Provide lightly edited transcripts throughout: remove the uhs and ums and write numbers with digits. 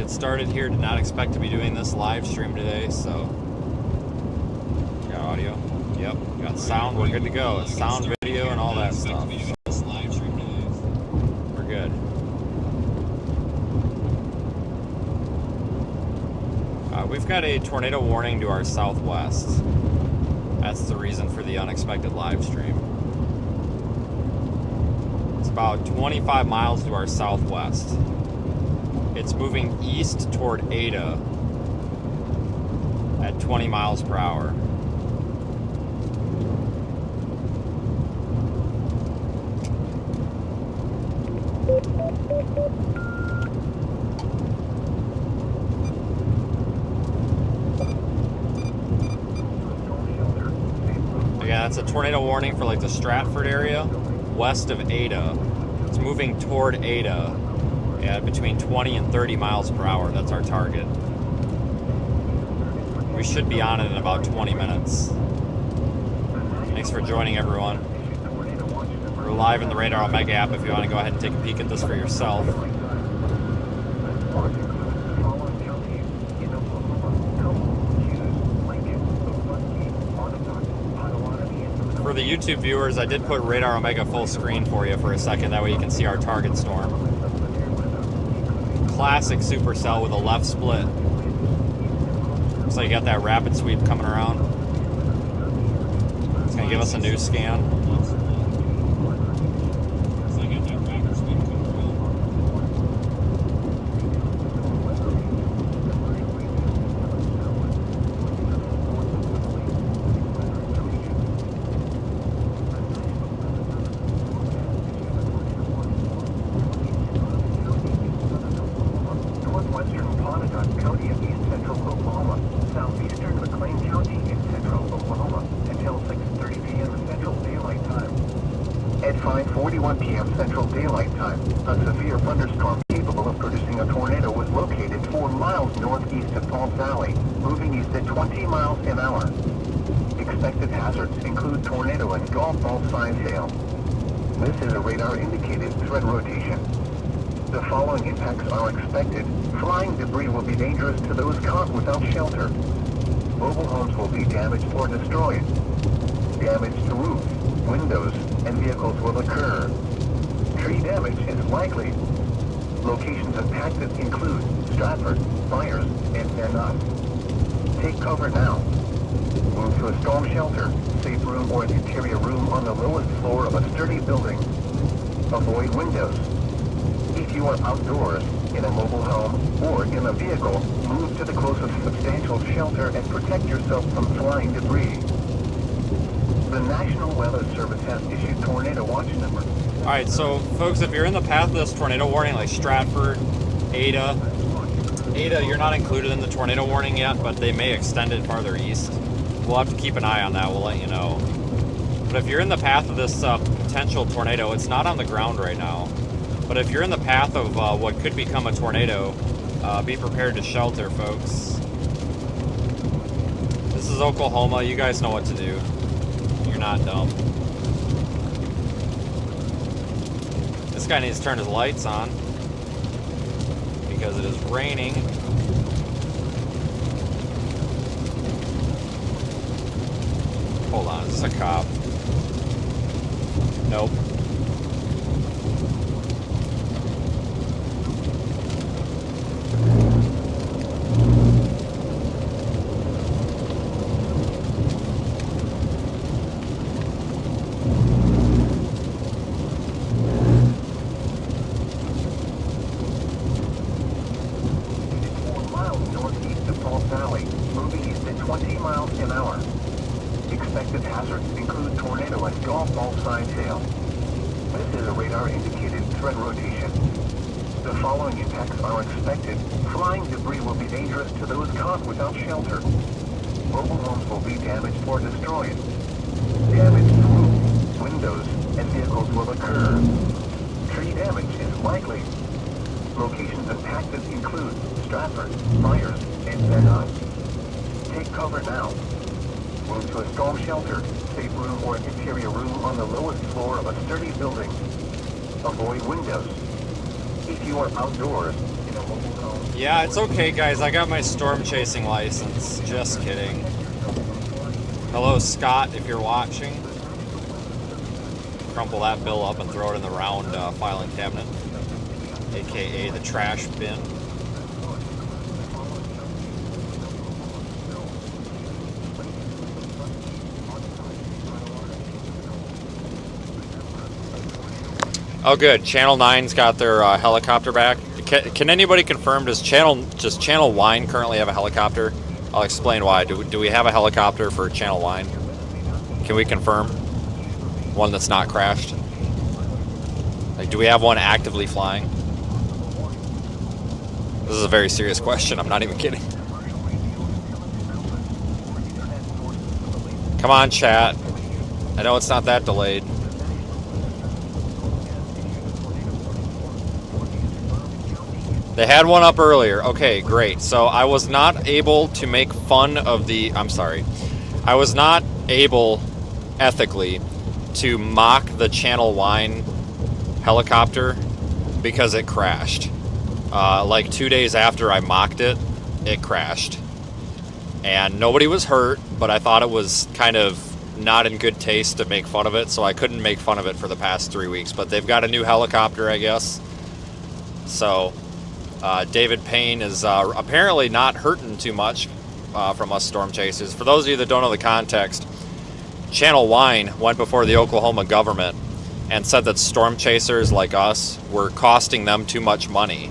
get started here. Did not expect to be doing this live stream today, so got audio. Yep, got sound. We're good to go. It's sound, video, and all that stuff. We're good. We've got a tornado warning to our southwest. That's the reason for the unexpected live stream. It's about 25 miles to our southwest. It's moving east toward Ada at 20 miles per hour. Yeah, that's a tornado warning for like the Stratford area, west of Ada. It's moving toward Ada at between 20 and 30 miles per hour. That's our target. We should be on it in about 20 minutes. Thanks for joining, everyone. We're live in the Radar Omega app if you want to go ahead and take a peek at this for yourself. For the YouTube viewers, I did put Radar Omega full screen for you for a second. That way you can see our target storm. Classic supercell with a left split. Looks like you got that rapid sweep coming around. It's going to give us a new scan. At 5:41 p.m. Central Daylight Time, a severe thunderstorm capable of producing a tornado was located 4 miles northeast of Palm Valley, moving east at 20 miles an hour. Expected hazards include tornado and golf ball size hail. This is a radar-indicated threat rotation. The following impacts are expected. Flying debris will be dangerous to those caught without shelter. Mobile homes will be damaged or destroyed. Damage to roofs, windows, and vehicles will occur. Tree damage is likely. Locations impacted include Stratford, Myers, and Van Nuys. Take cover now. Move to a storm shelter, safe room, or an interior room on the lowest floor of a sturdy building. Avoid windows. If you are outdoors, in a mobile home, or in a vehicle, move to the closest substantial shelter and protect yourself from flying debris. The National Weather Service has issued tornado watch number. Alright, so folks, if you're in the path of this tornado warning, like Stratford, Ada, you're not included in the tornado warning yet, but they may extend it farther east. We'll have to keep an eye on that. We'll let you know. But if you're in the path of this potential tornado, it's not on the ground right now. But if you're in the path of what could become a tornado, be prepared to shelter, folks. This is Oklahoma. You guys know what to do. You're not dumb. This guy needs to turn his lights on because it is raining. Hold on, is this a cop? Nope. Expected hazards include tornado and golf ball size hail. This is a radar-indicated threat rotation. The following impacts are expected. Flying debris will be dangerous to those caught without shelter. Mobile homes will be damaged or destroyed. Damage to roofs, windows, and vehicles will occur. Tree damage is likely. Locations impacted include Stratford, Myers, and Van Nuys. Take cover now. Move to a storm shelter, safe room, or an interior room on the lowest floor of a sturdy building. Avoid windows. If you are outdoors, in Yeah, it's okay, guys. I got my storm chasing license. Just kidding. Hello, Scott, if you're watching. Crumple that bill up and throw it in the round filing cabinet, aka the trash bin. Oh, good. Channel 9's got their helicopter back. Can anybody confirm, does Channel Wine currently have a helicopter? I'll explain why. Do we have a helicopter for Channel Wine? Can we confirm? One that's not crashed? Like, do we have one actively flying? This is a very serious question. I'm not even kidding. Come on, chat. I know it's not that delayed. They had one up earlier. Okay, great. So I was not able to make fun of the... I'm sorry. I was not able, ethically, to mock the Channel Wine helicopter because it crashed. Like 2 days after I mocked it, it crashed. And nobody was hurt, but I thought it was kind of not in good taste to make fun of it, so I couldn't make fun of it for the past 3 weeks. But they've got a new helicopter, I guess. So... David Payne is apparently not hurting too much from us storm chasers. For those of you that don't know the context, Channel Wine went before the Oklahoma government and said that storm chasers like us were costing them too much money.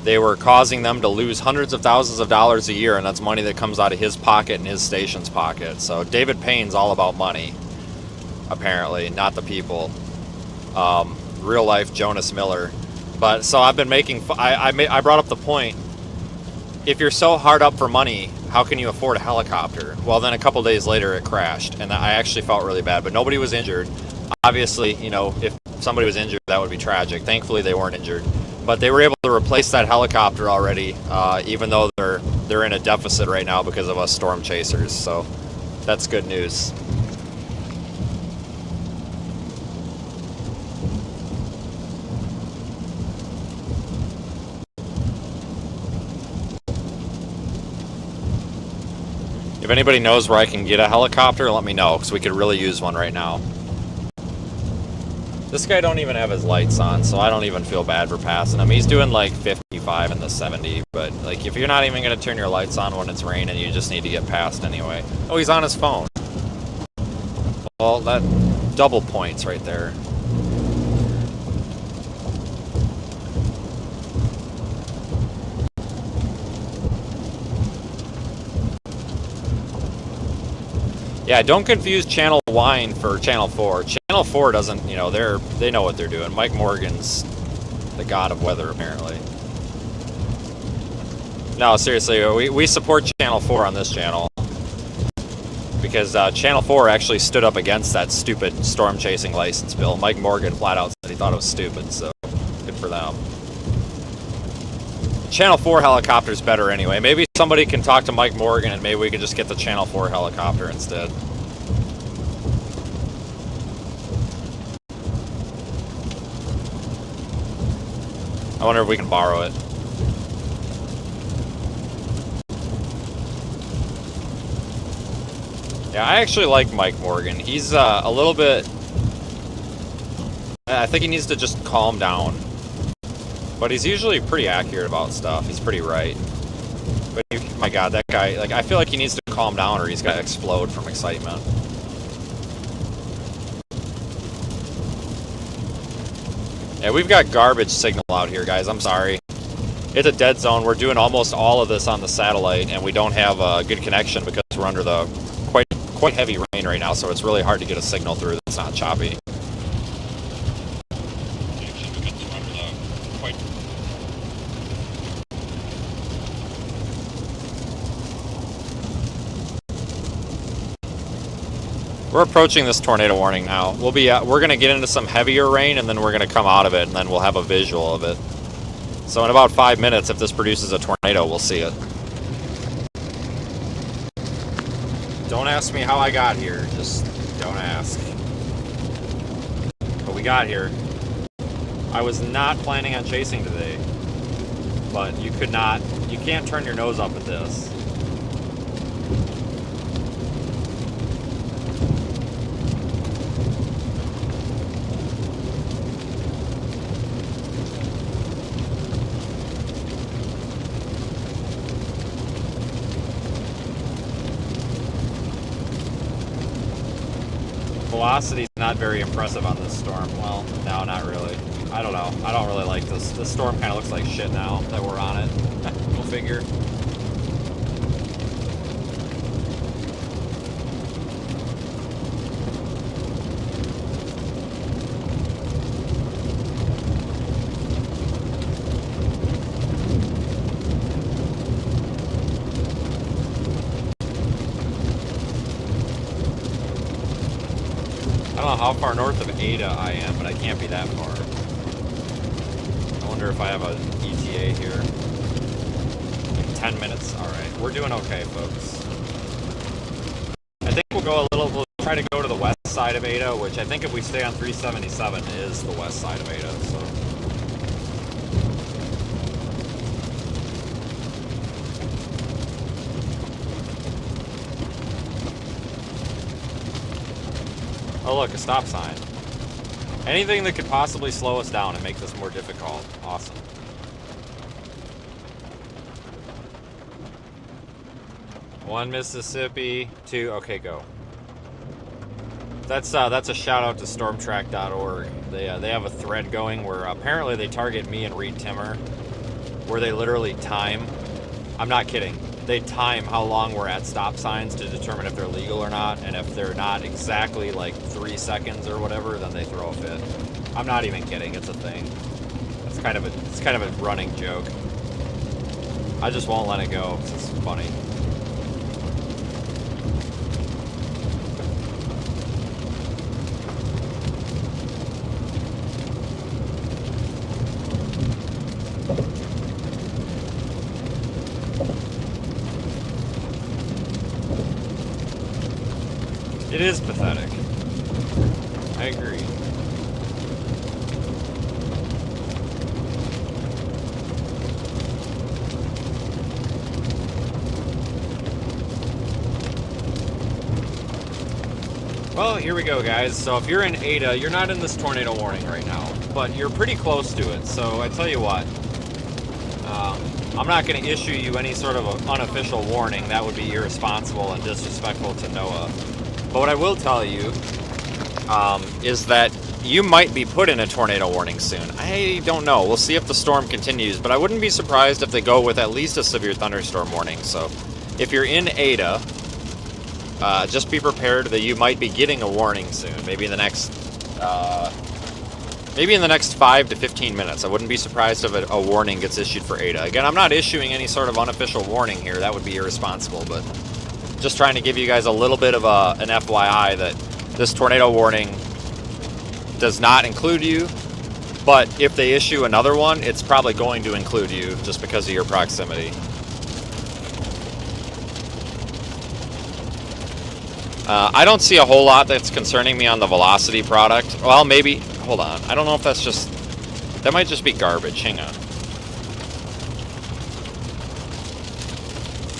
They were causing them to lose hundreds of thousands of dollars a year, and that's money that comes out of his pocket and his station's pocket. So David Payne's all about money, apparently, not the people. Real life Jonas Miller. But so I've been making. I brought up the point. If you're so hard up for money, how can you afford a helicopter? Well, then a couple days later it crashed, and I actually felt really bad. But nobody was injured. Obviously, you know, if somebody was injured, that would be tragic. Thankfully, they weren't injured. But they were able to replace that helicopter already, even though they're in a deficit right now because of us storm chasers. So that's good news. If anybody knows where I can get a helicopter, let me know, because we could really use one right now. This guy don't even have his lights on, so I don't even feel bad for passing him. He's doing like 55 in the 70, but like if you're not even going to turn your lights on when it's raining, you just need to get past anyway. Oh, he's on his phone. Well, that double points right there. Yeah, don't confuse Channel Wine for Channel 4. Channel 4 doesn't, you know, they know what they're doing. Mike Morgan's the god of weather, apparently. No, seriously, we support Channel 4 on this channel. Because Channel 4 actually stood up against that stupid storm chasing license bill. Mike Morgan flat out said he thought it was stupid, so good for them. Channel 4 helicopter's better anyway. Maybe somebody can talk to Mike Morgan and maybe we can just get the Channel 4 helicopter instead. I wonder if we can borrow it. Yeah, I actually like Mike Morgan. He's a little bit... I think he needs to just calm down. But he's usually pretty accurate about stuff. He's pretty right. But my God, that guy, like, I feel like he needs to calm down or he's gonna explode from excitement. Yeah, we've got garbage signal out here, guys. I'm sorry. It's a dead zone. We're doing almost all of this on the satellite, and we don't have a good connection because we're under the quite heavy rain right now, so it's really hard to get a signal through that's not choppy. We're approaching this tornado warning now. We're going to get into some heavier rain, and then we're going to come out of it, and then we'll have a visual of it. So in about 5 minutes, if this produces a tornado, we'll see it. Don't ask me how I got here. Just don't ask. But we got here. I was not planning on chasing today. but you could not, you can't turn your nose up at this. Velocity's not very impressive on this storm. Well, no, not really. I don't know. I don't really like this. This storm kind of looks like shit now that we're on it. Go figure. I don't know how far north of Ada I am, but I can't be that far. I wonder if I have an ETA here. Like 10 minutes. Alright, we're doing okay, folks. I think we'll try to go to the west side of Ada, which I think if we stay on 377 is the west side of Ada, so. Oh look, a stop sign. Anything that could possibly slow us down and make this more difficult. Awesome. One Mississippi, two, okay, go. That's a shout out to stormtrack.org. They have a thread going where apparently they target me and Reed Timmer, where they literally time, I'm not kidding, they time how long we're at stop signs to determine if they're legal or not, and if they're not exactly like 3 seconds or whatever, then they throw a fit. I'm not even kidding, it's a thing. It's kind of a running joke. I just won't let it go, 'cause it's funny. It is pathetic. I agree. Well, here we go, guys. So if you're in Ada, you're not in this tornado warning right now, but you're pretty close to it. So I tell you what, I'm not going to issue you any sort of an unofficial warning. That would be irresponsible and disrespectful to NOAA. But what I will tell you is that you might be put in a tornado warning soon. I don't know. We'll see if the storm continues, but I wouldn't be surprised if they go with at least a severe thunderstorm warning. So if you're in Ada, just be prepared that you might be getting a warning soon. Maybe in the next 5 to 15 minutes. I wouldn't be surprised if a warning gets issued for Ada. Again, I'm not issuing any sort of unofficial warning here. That would be irresponsible, but just trying to give you guys a little bit of an FYI that this tornado warning does not include you, but if they issue another one, it's probably going to include you just because of your proximity. I don't see a whole lot that's concerning me on the velocity product. Well, maybe, hold on. I don't know if that's just, that might just be garbage. Hang on.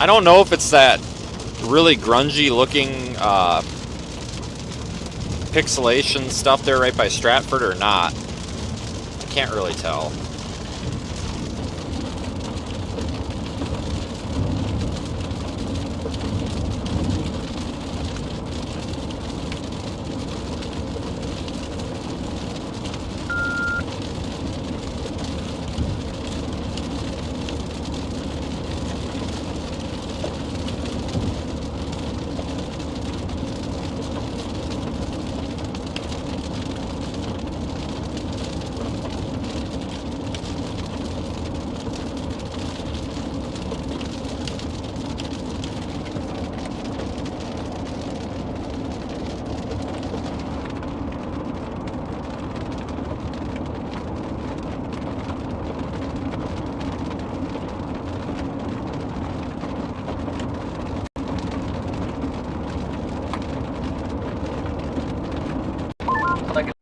I don't know if it's that really grungy looking pixelation stuff there right by Stratford or not. I can't really tell.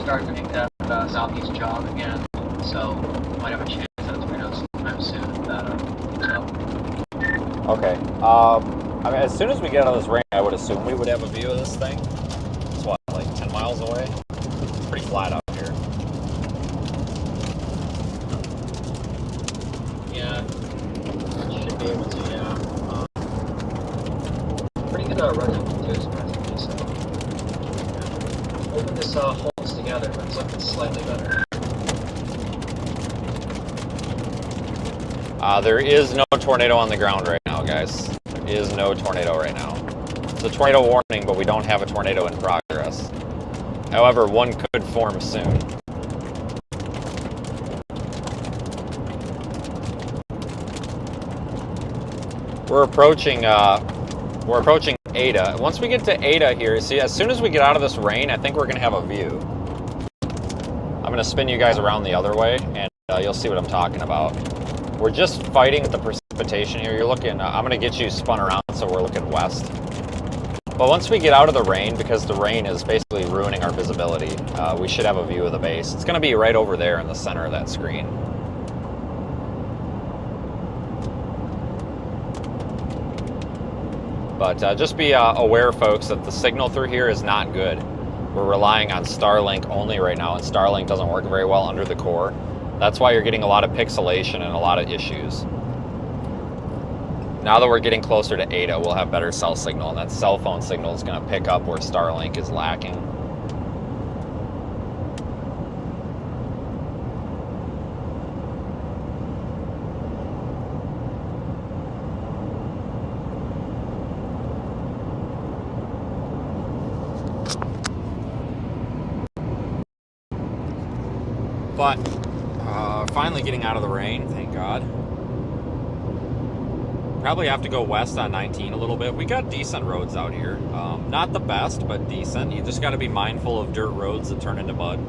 Start to make that southeast jog again, so might have a chance that it's sometime soon. That I mean, as soon as we get out of this rain, I would assume we would have a view of this thing. It's what, like 10 miles away? It's pretty flat out here. Yeah, should be able to, yeah. Pretty good running too, surprisingly, so. Yeah. Hoping this holds together, but it's looking slightly better. There is no tornado on the ground right now, guys. There is no tornado right now. It's a tornado warning, but we don't have a tornado in progress. However, one could form soon. We're approaching Ada. Once we get to Ada here, see, as soon as we get out of this rain, I think we're gonna have a view. I'm gonna spin you guys around the other way, and you'll see what I'm talking about. We're just fighting the precipitation here. You're looking, I'm gonna get you spun around so we're looking west. But once we get out of the rain, because the rain is basically ruining our visibility, we should have a view of the base. It's gonna be right over there in the center of that screen. But just be aware, folks, that the signal through here is not good. We're relying on Starlink only right now, and Starlink doesn't work very well under the core. That's why you're getting a lot of pixelation and a lot of issues. Now that we're getting closer to Ada, we'll have better cell signal, and that cell phone signal is going to pick up where Starlink is lacking. But finally getting out of the rain, thank God. Probably have to go west on 19 a little bit. We got decent roads out here. Not the best, but decent. You just got to be mindful of dirt roads that turn into mud.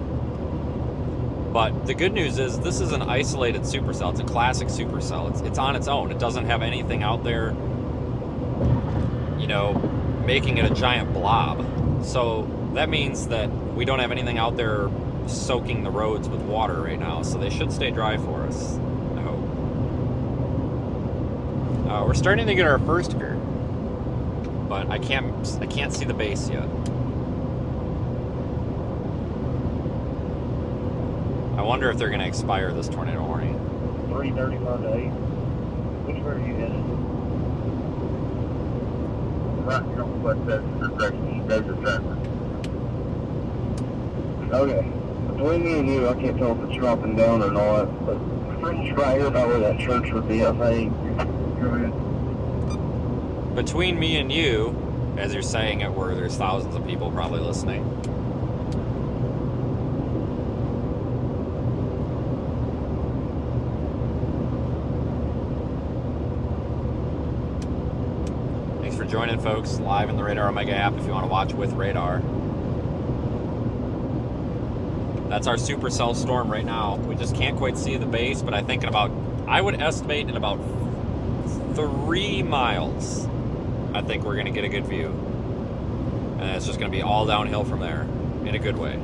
But the good news is this is an isolated supercell. It's a classic supercell. It's on its own. It doesn't have anything out there, you know, making it a giant blob. So that means that we don't have anything out there soaking the roads with water right now, so they should stay dry for us, I hope. We're starting to get our first here, but I can't see the base yet. I wonder if they're going to expire this tornado warning. 3:35 to 8. Which way are you headed? Right, you don't let that direction. You guys are driving. Okay. Between me and you, I can't tell if it's dropping down or not, but pretty sure right here about where that church would be, I think. Between me and you, as you're saying it, where there's thousands of people probably listening. Thanks for joining, folks, live in the Radar Omega app if you want to watch with Radar. That's our supercell storm right now. We just can't quite see the base, but I think I would estimate in about 3 miles, I think we're gonna get a good view. And it's just gonna be all downhill from there, in a good way.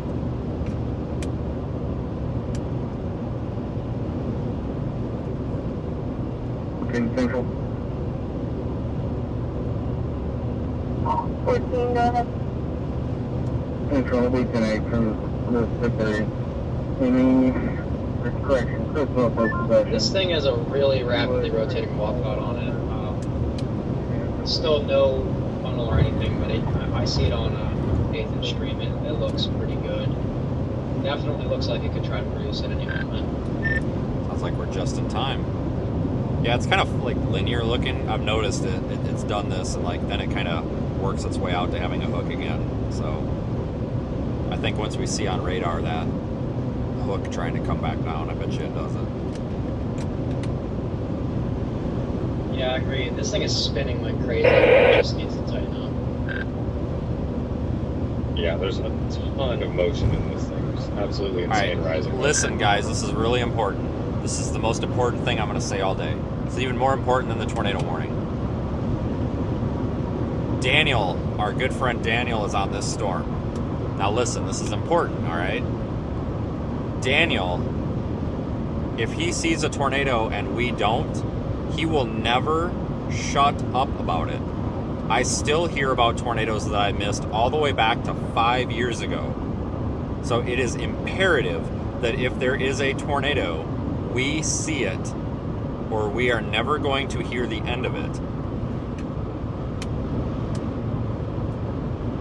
Okay, Central. 14, go ahead. Central, we can act from the 6 area. Any correction, critical possession. This thing has a really rapidly rotating walkout on it. Still no funnel or anything, but I see it on 8th and Stream. It looks pretty good. Definitely looks like it could try to produce at any moment. Sounds like we're just in time. Yeah, it's kind of like linear looking. I've noticed it's done this, and like then it kind of works its way out to having a hook again. So I think once we see on radar that hook trying to come back down, I bet you it does it. Yeah, I agree. This thing is spinning like crazy. It just needs to tighten up. Yeah, there's a ton of motion in this thing. It's absolutely insane rising. Listen, guys, this is really important. This is the most important thing I'm going to say all day. It's even more important than the tornado warning. Daniel, our good friend Daniel, is on this storm. Now listen, this is important, all right? Daniel, if he sees a tornado and we don't, he will never shut up about it. I still hear about tornadoes that I missed all the way back to 5 years ago. So it is imperative that if there is a tornado, we see it, or we are never going to hear the end of it.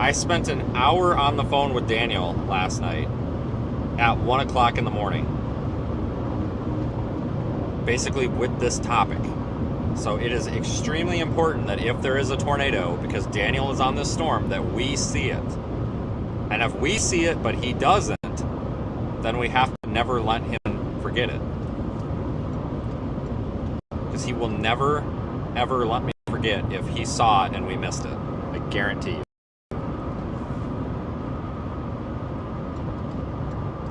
I spent an hour on the phone with Daniel last night at 1 o'clock in the morning, basically with this topic. So it is extremely important that if there is a tornado, because Daniel is on this storm, that we see it. And if we see it but he doesn't, then we have to never let him forget it. Because he will never, ever let me forget if he saw it and we missed it. I guarantee you.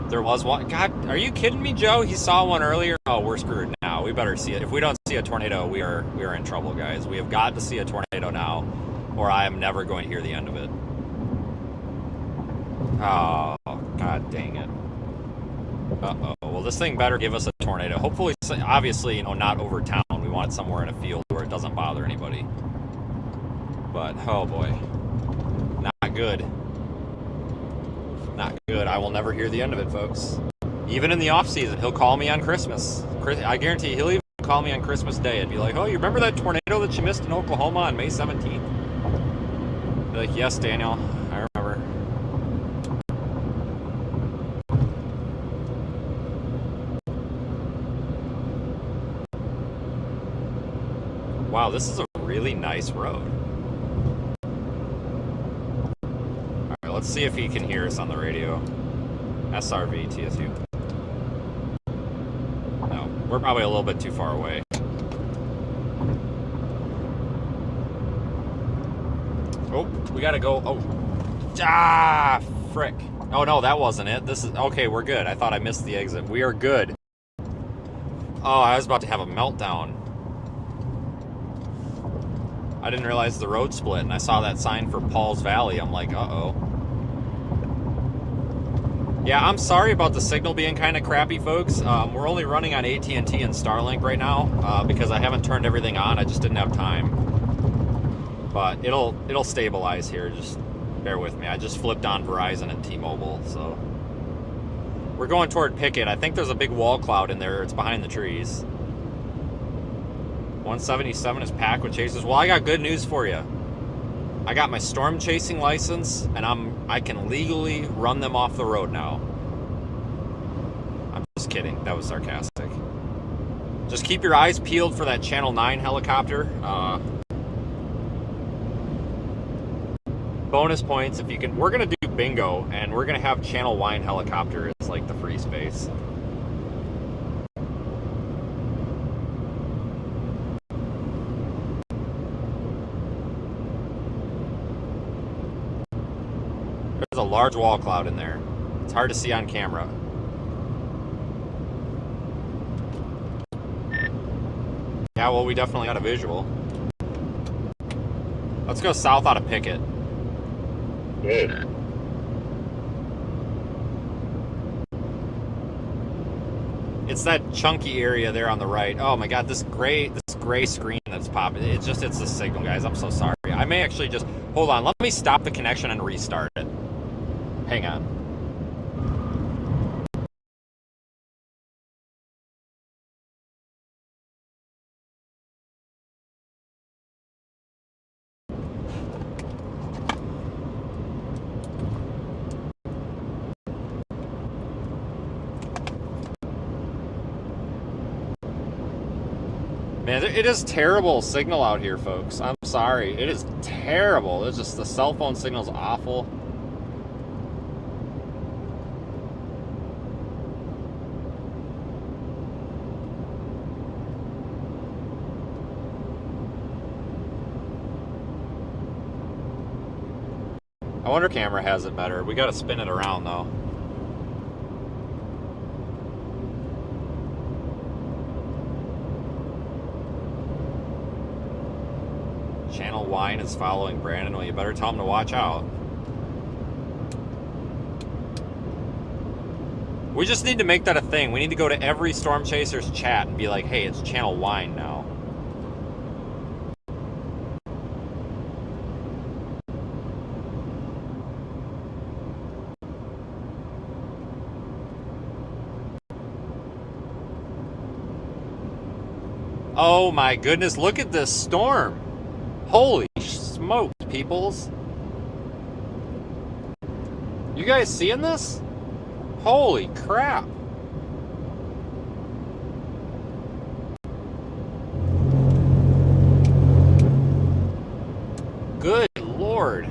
There was one. God, are you kidding me, Joe? He saw one earlier. Oh, we're screwed now. We better see it. If we don't see a tornado, we are in trouble, guys. We have got to see a tornado now, or I am never going to hear the end of it. Oh, God dang it. Uh-oh. Well, this thing better give us a tornado. Hopefully, obviously, you know, not over town. We want it somewhere in a field where it doesn't bother anybody. But, oh boy. Not good. Not good. I will never hear the end of it, folks. Even in the off season, he'll call me on Christmas. I guarantee he'll even call me on Christmas Day and be like, "Oh, you remember that tornado that you missed in Oklahoma on May 17th?" Be like, "Yes, Daniel, I remember." Wow, this is a really nice road. Let's see if he can hear us on the radio. SRV, TSU. No, we're probably a little bit too far away. Oh, we gotta go. Oh, frick. Oh no, that wasn't it. This is, okay, we're good. I thought I missed the exit. We are good. Oh, I was about to have a meltdown. I didn't realize the road split, and I saw that sign for Paul's Valley. I'm like, uh-oh. Yeah, I'm sorry about the signal being kind of crappy, folks. We're only running on AT&T and Starlink right now because I haven't turned everything on. I just didn't have time. But it'll stabilize here. Just bear with me. I just flipped on Verizon and T-Mobile, so we're going toward Pickett. I think there's a big wall cloud in there. It's behind the trees. 177 is packed with chasers. Well, I got good news for you. I got my storm chasing license, and I can legally run them off the road now. I'm just kidding. That was sarcastic. Just keep your eyes peeled for that Channel 9 helicopter. Bonus points if you can. We're going to do bingo, and we're going to have Channel Wine helicopter as like the free space. There's a large wall cloud in there. It's hard to see on camera. Yeah, well, we definitely got a visual. Let's go south out of Pickett. Good. It's that chunky area there on the right. Oh my God, this gray screen that's popping. It's the signal, guys. I'm so sorry. I may actually just hold on. Let me stop the connection and restart it. Hang on. Man, it is terrible signal out here, folks. I'm sorry. It is terrible. It's just the cell phone signal's awful. I wonder if camera has it better. We gotta spin it around though. Channel Wine is following Brandon. Well, you better tell him to watch out. We just need to make that a thing. We need to go to every Storm Chasers chat and be like, hey, it's Channel Wine now. Oh my goodness, look at this storm. Holy smokes, peoples. You guys seeing this? Holy crap. Good Lord.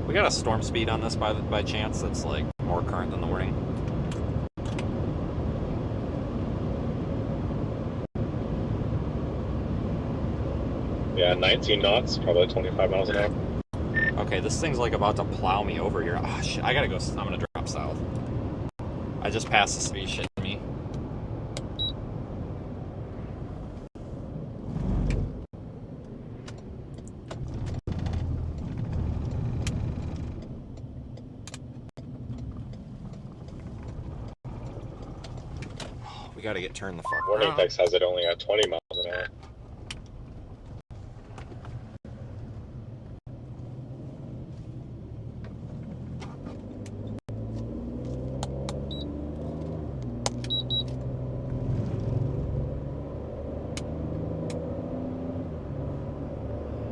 We got a storm speed on this by chance that's like more current than the warning. Yeah, 19 knots, probably 25 miles an hour. Okay, this thing's like about to plow me over here. Oh shit, I gotta go. I'm gonna drop south. I just passed the speed shit to me. We gotta get turned the fuck Warning around. text has it only at 20 miles an hour.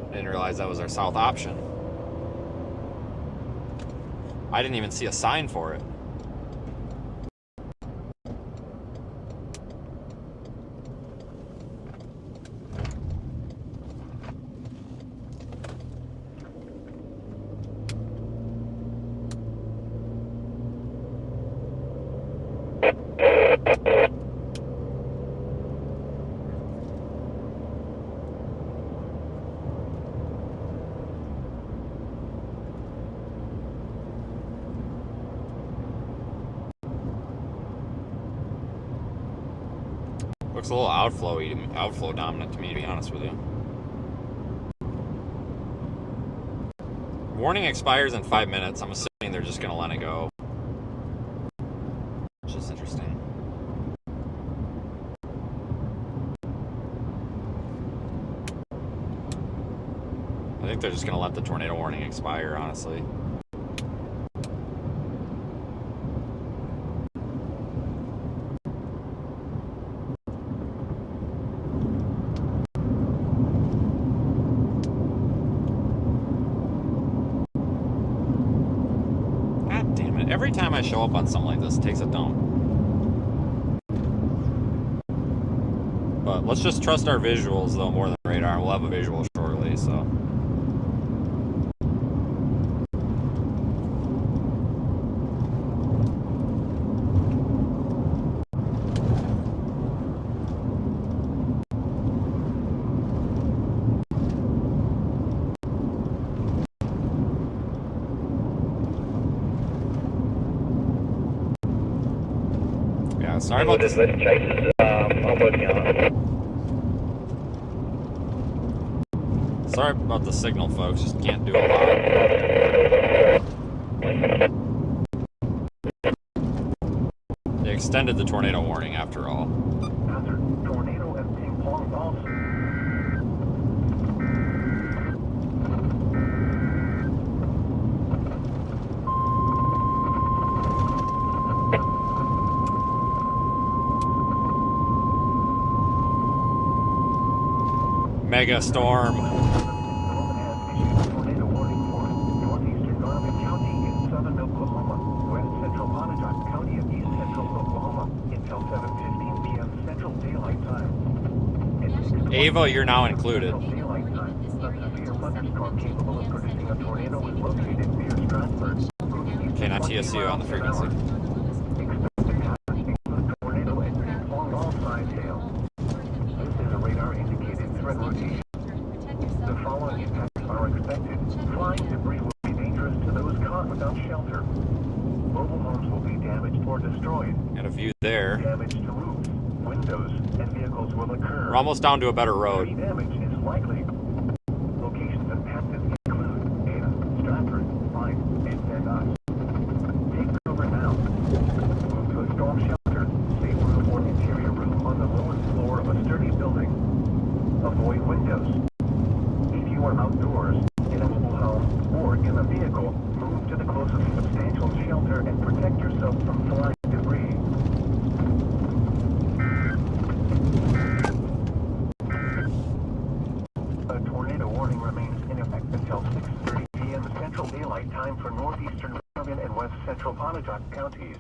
I didn't realize that was our south option. I didn't even see a sign for it. Looks a little outflow dominant to me, to be honest with you. Warning expires in 5 minutes. I'm assuming they're just gonna let it go. Which is interesting. I think they're just gonna let the tornado warning expire, honestly. Every time I show up on something like this, it takes a dump. But let's just trust our visuals, though, more than radar. We'll have a visual shortly, so. Sorry about this. Sorry about the signal, folks. Just can't do a lot. They extended the tornado warning after all. Tornado at Ping Pong Balls. Mega storm. Tornado warning for northeastern Garvin County in southern Oklahoma, west central Pontotoc County of east central Oklahoma until 7:15 p.m. Central Daylight Time. Ava, you're now included. Daylight Time. A severe thunderstorm capable of producing a tornado is located near Stratford. Okay, not TSU on the frequency. The following impacts are expected. Flying debris will be dangerous to those caught without shelter. Mobile homes will be damaged or destroyed. Got a view there. Damage to roofs, windows, and vehicles will occur. We're almost down to a better road. Tree damage is likely. Locations impacted include Ada, Stratford, Pine, and Van Nuys. Take cover now. Move to a storm shelter, safe room or interior room on the lowest floor of a sturdy building. Avoid windows. If you are outdoors, in a mobile home, or in a vehicle, move to the closest substantial shelter and protect yourself from flying debris. warning remains in effect until 6:30 p.m. Central Daylight Time for northeastern Oregon and west central Onondaga counties.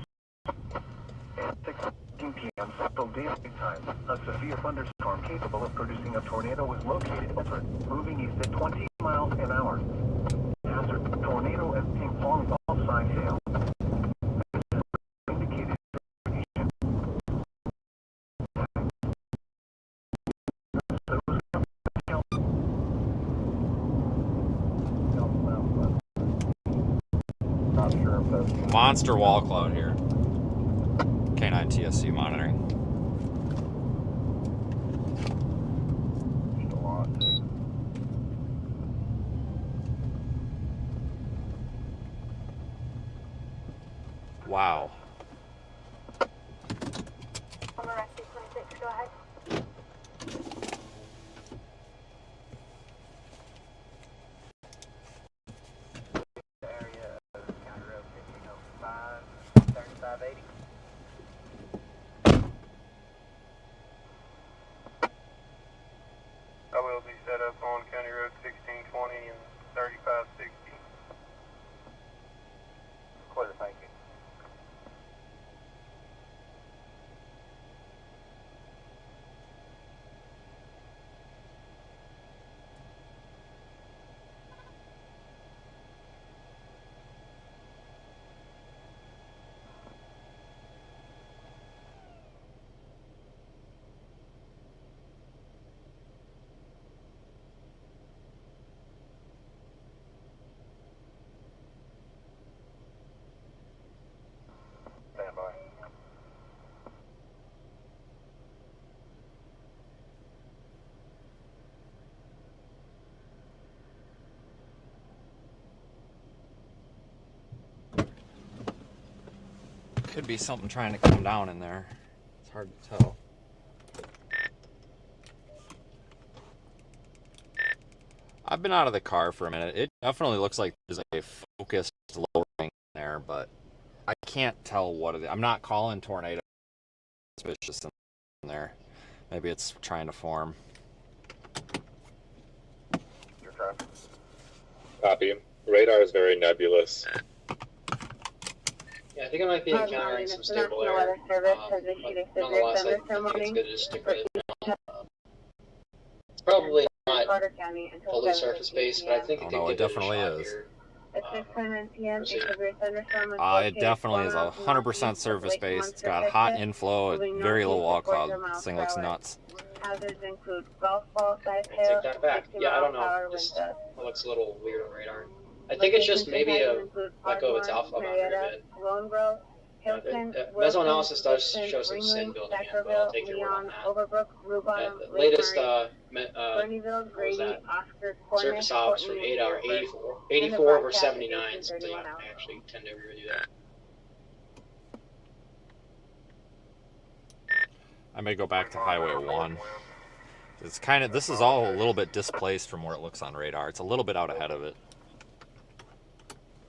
At 6:15 p.m. Central Daylight Time, a severe thunderstorm capable of producing a tornado was located over, moving east at 20 miles an hour. Hazard, tornado and ping pong ball size hail. Indicated. Not sure if that's Monster wall cloud here. K9 TSC monitoring. Wow. Rescue 26, go ahead. area of County Road 1505, 3580. I will be set up on County Road 1620 and 3560. Clear, thank you. Stand by. Could be something trying to come down in there. It's hard to tell. I've been out of the car for a minute. It definitely looks like there's a focused lowering there, but I can't tell what it is. I'm not calling tornado suspicious in there. Maybe it's trying to form. Your traffic. Copy. Radar is very nebulous. Yeah, I think I might be encountering some stable air. But nonetheless, I think it's good to just stick with it. It's probably not fully surface-based, but I think it Oh, no, could it give definitely a shot is. here. At 6:09 p.m., a severe thunderstorm is It definitely is 100% surface based. It's got hot inflow, very low wall cloud. This thing looks nuts. Hazards include golf ball size I hail, take that back. Yeah, I don't know. Just it looks a little weird on radar. I think it's just maybe a let go of its alpha boundary a bit. Lone Grove, Yeah, mesoanalysis does show some sin building in, but I'll take your word on that. Overbrook, Rhubarb, Latest Burneyville, what was Grady, that? Oscar, Cornish, Surface ops from Courtney, 8 hour Woodford. 84. 84 over 79, so yeah, I actually tend to agree with you there. I may go back to Highway 1. It's kind of, this is all a little bit displaced from where it looks on radar. It's a little bit out ahead of it.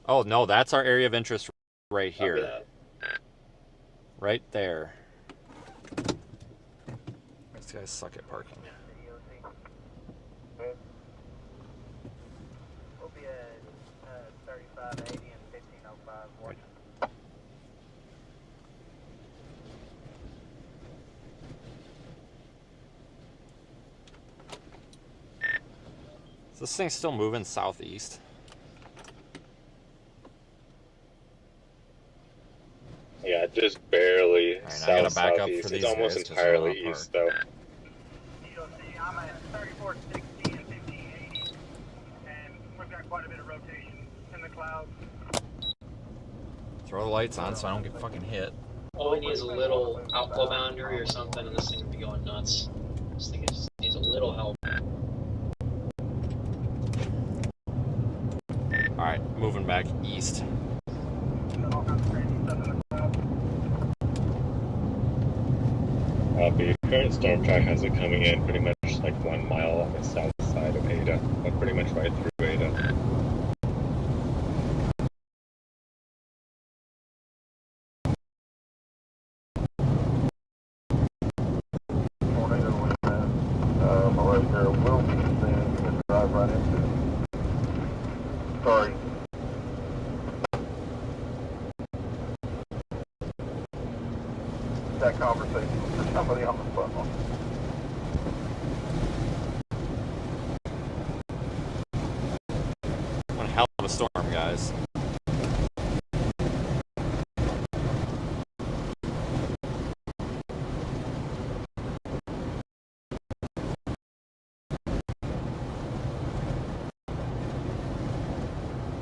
Oh, no, that's our area of interest right here. Right there. These guys suck at parking. We'll be at 3580 and 1505 Washington. Is this thing still moving southeast? Yeah, just barely All right, I gotta back up south-southeast. for these It's almost guys 'cause entirely they're all east, though. I'm at 3460 and 1580, and we've got quite a bit of rotation in the clouds. Throw the lights on so I don't get fucking hit. All we need is a little outflow boundary or something, and this thing would be going nuts. This thing just needs a little help. Alright, moving back east. All kinds of crazy stuff in the clouds. The current storm track has it coming in pretty much like 1 mile on the south side of Ada, but pretty much right through Ada. Tornado was right here will be soon. Drive right into Sorry. That conversation for somebody on the phone. One hell of a storm, guys.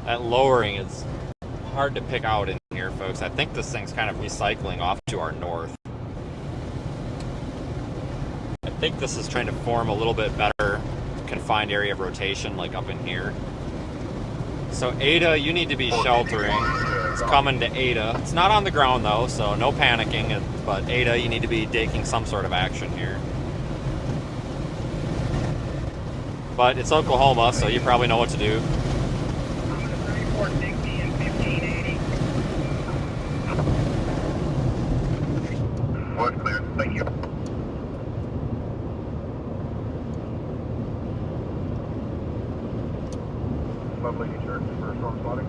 That lowering is hard to pick out in here, folks. I think this thing's kind of recycling off to our north. I think this is trying to form a little bit better confined area of rotation, like up in here. So Ada, you need to be sheltering. It's coming to Ada. It's not on the ground though, so no panicking. But Ada, you need to be taking some sort of action here. But it's Oklahoma, so you probably know what to do. I'm at 3460 and 1580. Voice clear. Thank you. Lovely church for storm spotting.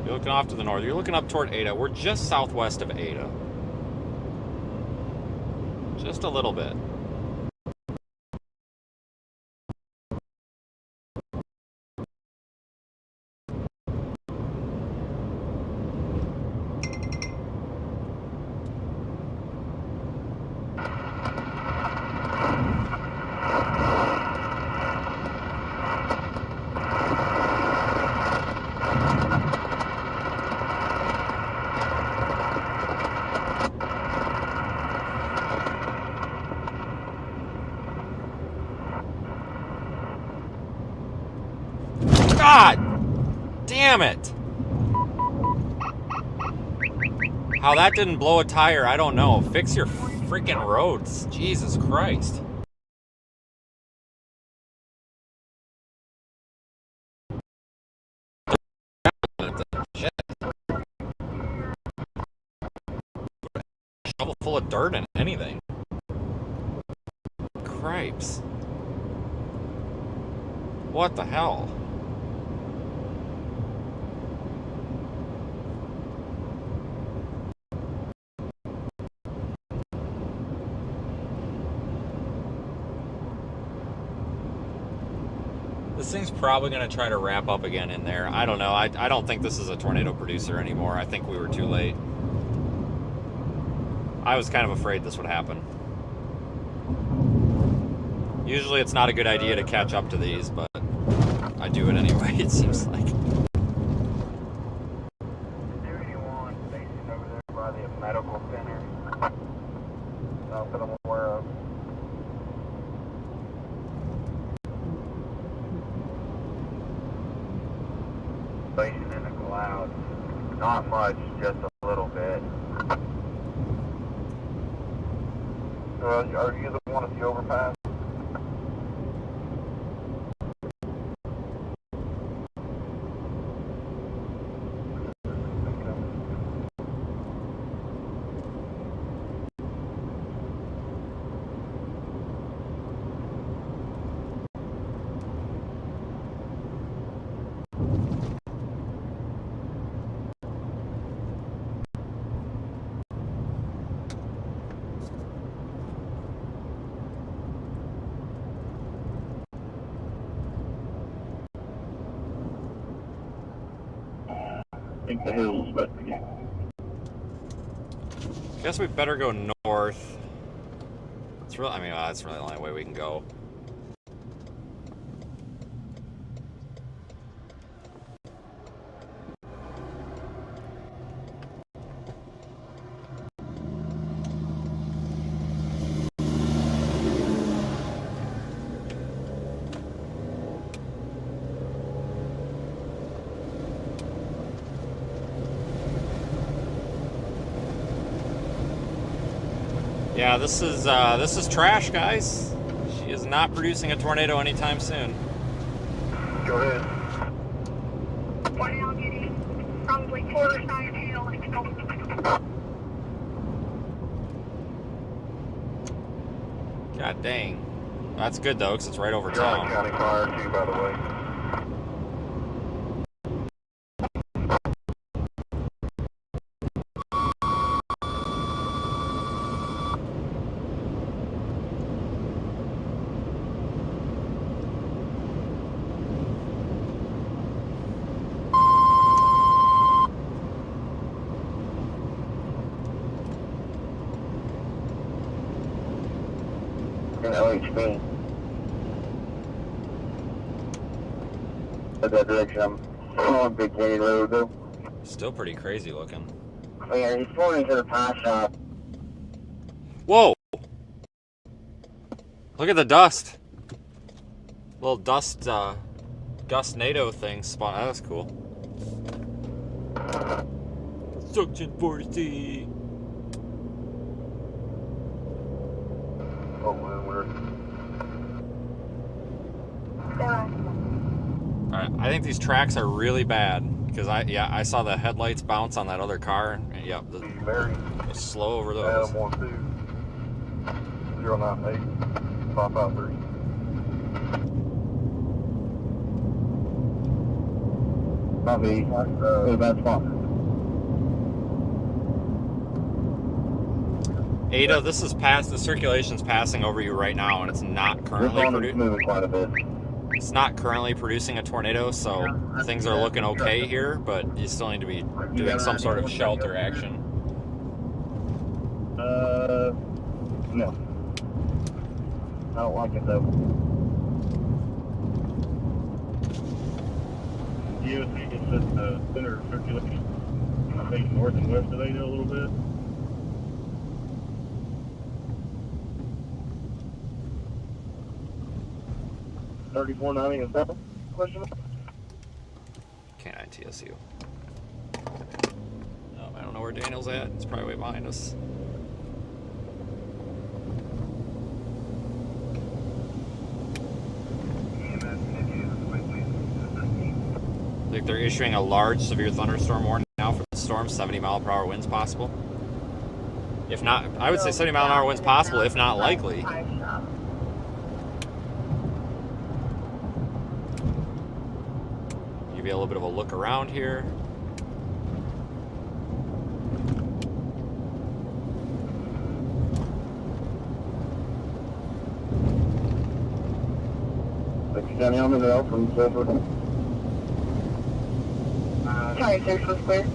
You're looking off to the north. You're looking up toward Ada. We're just southwest of Ada. Just a little bit. God damn it! How that didn't blow a tire, I don't know. Fix your freaking roads. Jesus Christ. Shit. Shovel full of dirt and anything. Cripes. What the hell? This thing's probably going to try to wrap up again in there. I don't know. I don't think this is a tornado producer anymore. I think we were too late. I was kind of afraid this would happen. Usually it's not a good idea to catch up to these, but I do it anyway, it seems like. There anyone stationed over there by the medical center? Not that I'm aware of. Station in the clouds. Not much, just a little bit. Are you the one at the overpass? I think the hill's about to get. Guess we better go north. It's really, I mean, that's really the only way we can go. Yeah, this is trash, guys. She is not producing a tornado anytime soon. Go ahead. We're now getting probably quarter-size hail. God dang. That's good though, because it's right over Charlotte town. County Fire too, by the way. In LHB. At that direction, I'm on Big Canyon Road though. Still pretty crazy looking. Oh, yeah, he's pulling into the pie shop. Whoa! Look at the dust. Little dust, NATO thing spawn. That was cool. Suction 40. Oh, man, we're... Alright, I think these tracks are really bad. Because I saw the headlights bounce on that other car. And, yep, Very slow over those. Adam 12 098 553. Not me. In a bad spot. Ada, this is the circulation's passing over you right now, and it's not currently moving quite a bit. It's not currently producing a tornado, so things are looking okay here, but you still need to be doing some sort of shelter action. No. I don't like it though. You think it's just the center of circulation? I think north and west of Ada a little bit. $34.90 is that? Question? Canine TSU. No, I don't know where Daniel's at. It's probably way behind us. I think they're issuing a large severe thunderstorm warning now for the storm. 70-mile-per-hour winds possible. If not, I would say 70-mile-an-hour winds possible, if not likely. Give you a little bit of a look around here. County on the rail from Silver. County 6 was clear.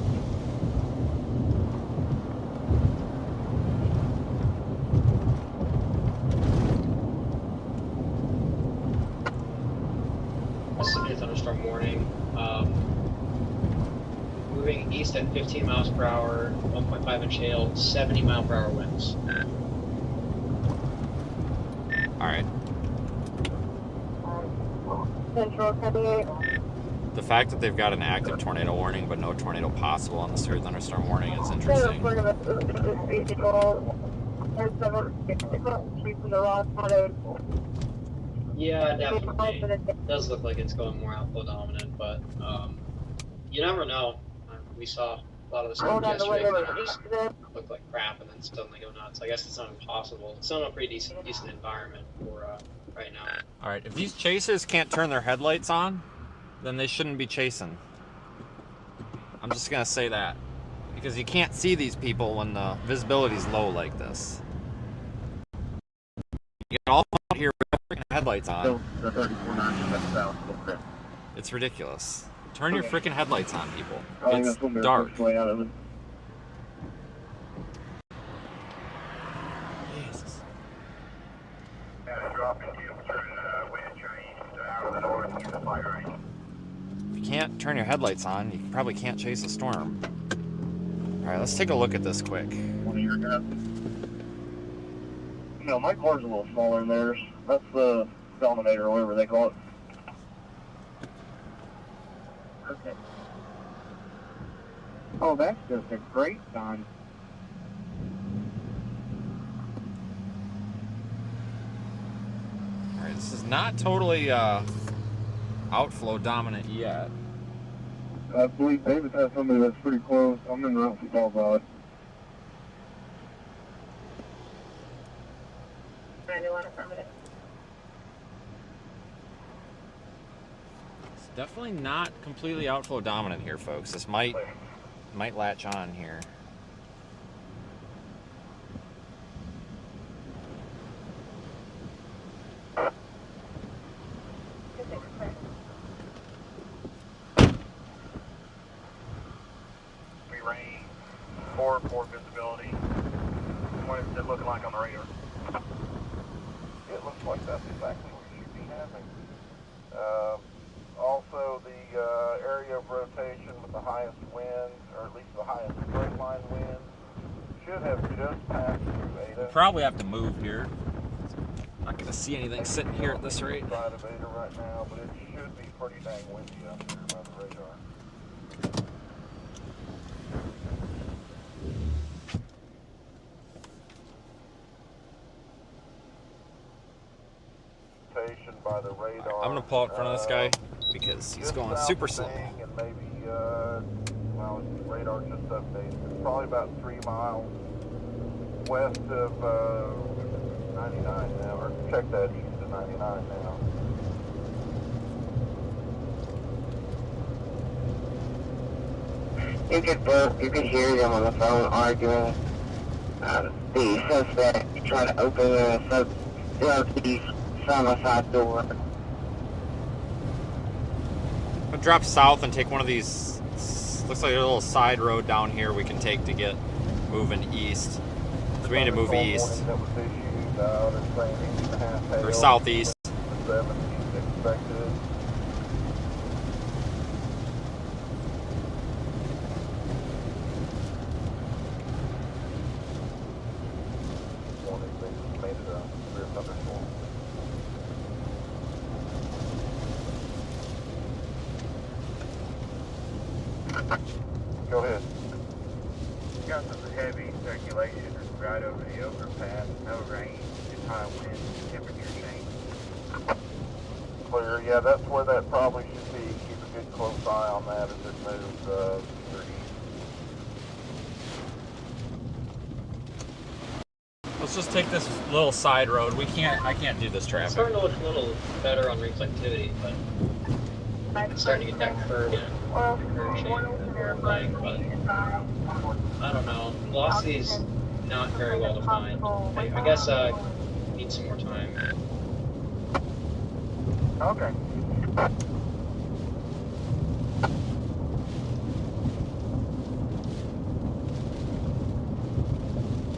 Severe thunderstorm warning. Moving east at 15 miles per hour, 1.5 inch hail, 70 mile per hour winds. All right. Central 78. The fact that they've got an active tornado warning but no tornado possible on the severe thunderstorm warning is interesting. Yeah, definitely. It does look like it's going more outflow dominant, but you never know. We saw a lot of the stuff yesterday kind of just look like crap and then suddenly go nuts. I guess it's not impossible. It's still a pretty decent environment for right now. All right, if these chasers can't turn their headlights on, then they shouldn't be chasing. I'm just gonna say that. Because you can't see these people when the visibility's low like this. You get all out here with freaking headlights on. The 34.90 that's south. It's ridiculous. Turn your freaking headlights on, people. I think It's that's when they're dark. pushing way out of it. Jesus. Dropping temperature and wind change out of the north near the fire range. If you can't turn your headlights on, you probably can't chase a storm. Alright, let's take a look at this quick. One of your guys. No, my car's a little smaller than theirs. That's the Dominator or whatever they call it. Okay. Oh, that's just a great sign. This is not totally outflow dominant yet. I believe Davis has somebody that's pretty close. I'm in route for Fall Valley. 91 affirmative. It's definitely not completely outflow dominant here, folks. This might latch on here. We rain 4 visibility. What is it looking like on the radar? It looks like that's exactly what you should be having. Also, the area of rotation with the highest winds, or at least the highest straight line winds, should have just passed through Ada. Probably have to move here. Not going to see anything sitting here at this rate. Side of Ada right now, but it should be pretty dang windy up here by the radar. By the radar. I'm going to pull out in front of this guy because he's going super slow. And maybe, well, radar just updated. It's probably about 3 miles west of 99 now, or check that east of 99 now. You could hear them on the phone arguing. The suspect trying to open the southeast side door. I'll drop south and take one of these. Looks like a little side road down here we can take to get moving east. So we need to move east or southeast. Go ahead. Got some heavy circulation right over the overpass. No rain, just high wind, temperature change. Clear. Yeah, that's where that probably should be. Keep a good close eye on that as it moves east. Let's just take this little side road. I can't do this It's traffic. starting to look a little better on reflectivity, but it's starting to get that curve shape that we're applying, but I don't know. Velocity's not very well defined. I guess need some more time. Okay.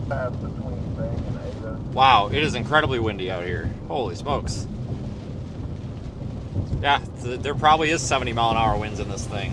Pass between Bing and Ada. Wow, it is incredibly windy out here. Holy smokes. Yeah, there probably is 70-mile-an-hour winds in this thing.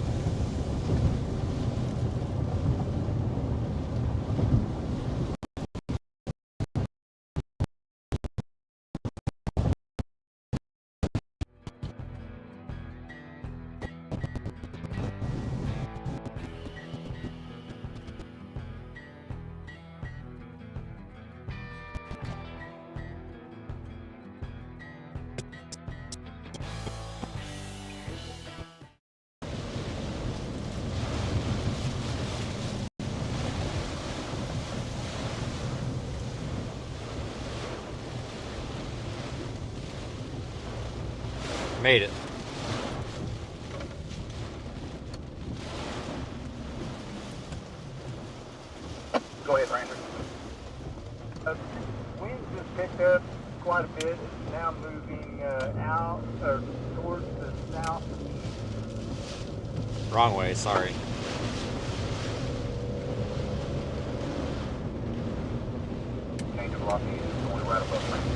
Made it. Go ahead, Ranger. Wind just picked up quite a bit. It's now moving out or towards the south. Wrong way, sorry. Change of velocity is going right above Ranger.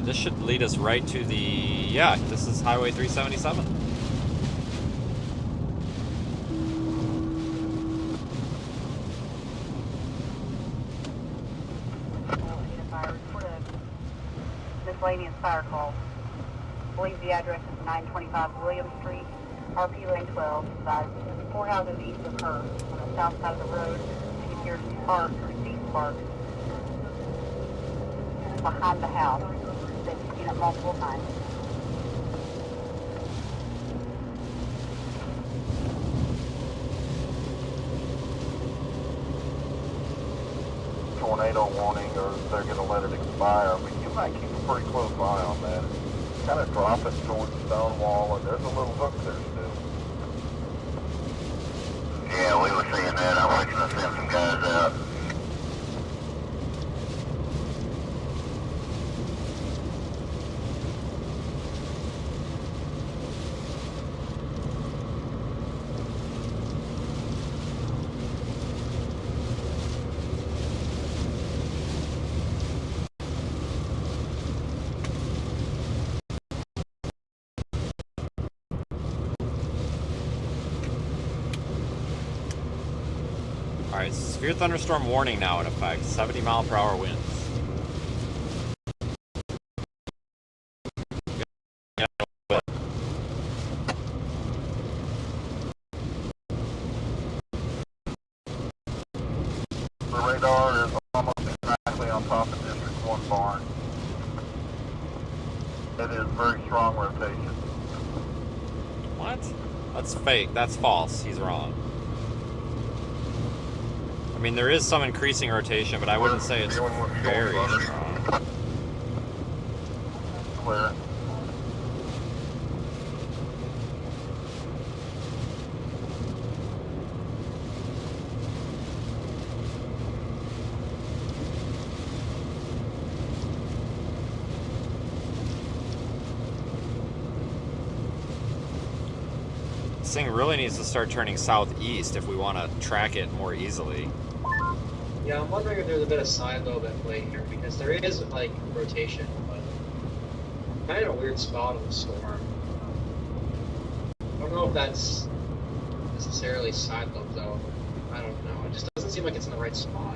This should lead us right to the... Yeah, this is Highway 377. Miscellaneous fire call. I believe the address is 925 William Street, RP Lane 12. About 4 houses east of her on the south side of the road. She appears to park or see sparks behind the house. They've seen it multiple times. Tornado warning, or they're going to let it expire. I mean, you might keep a pretty close eye on that. It's kind of dropping towards the stone wall, and there's a little hook there still. Yeah, we were seeing that. I was going to send some guys out. Alright, severe thunderstorm warning now in effect. 70 mile per hour winds. The radar is almost exactly on top of District 1 barn. It is very strong rotation. What? That's fake. That's false. He's wrong. I mean, there is some increasing rotation, but I wouldn't say it's very strong. Clear. This thing really needs to start turning southeast if we want to track it more easily. Yeah, I'm wondering if there's a bit of side lobe at play here, because there is, like, rotation, but kind of in a weird spot of the storm. I don't know if that's necessarily side lobe, though. I don't know. It just doesn't seem like it's in the right spot.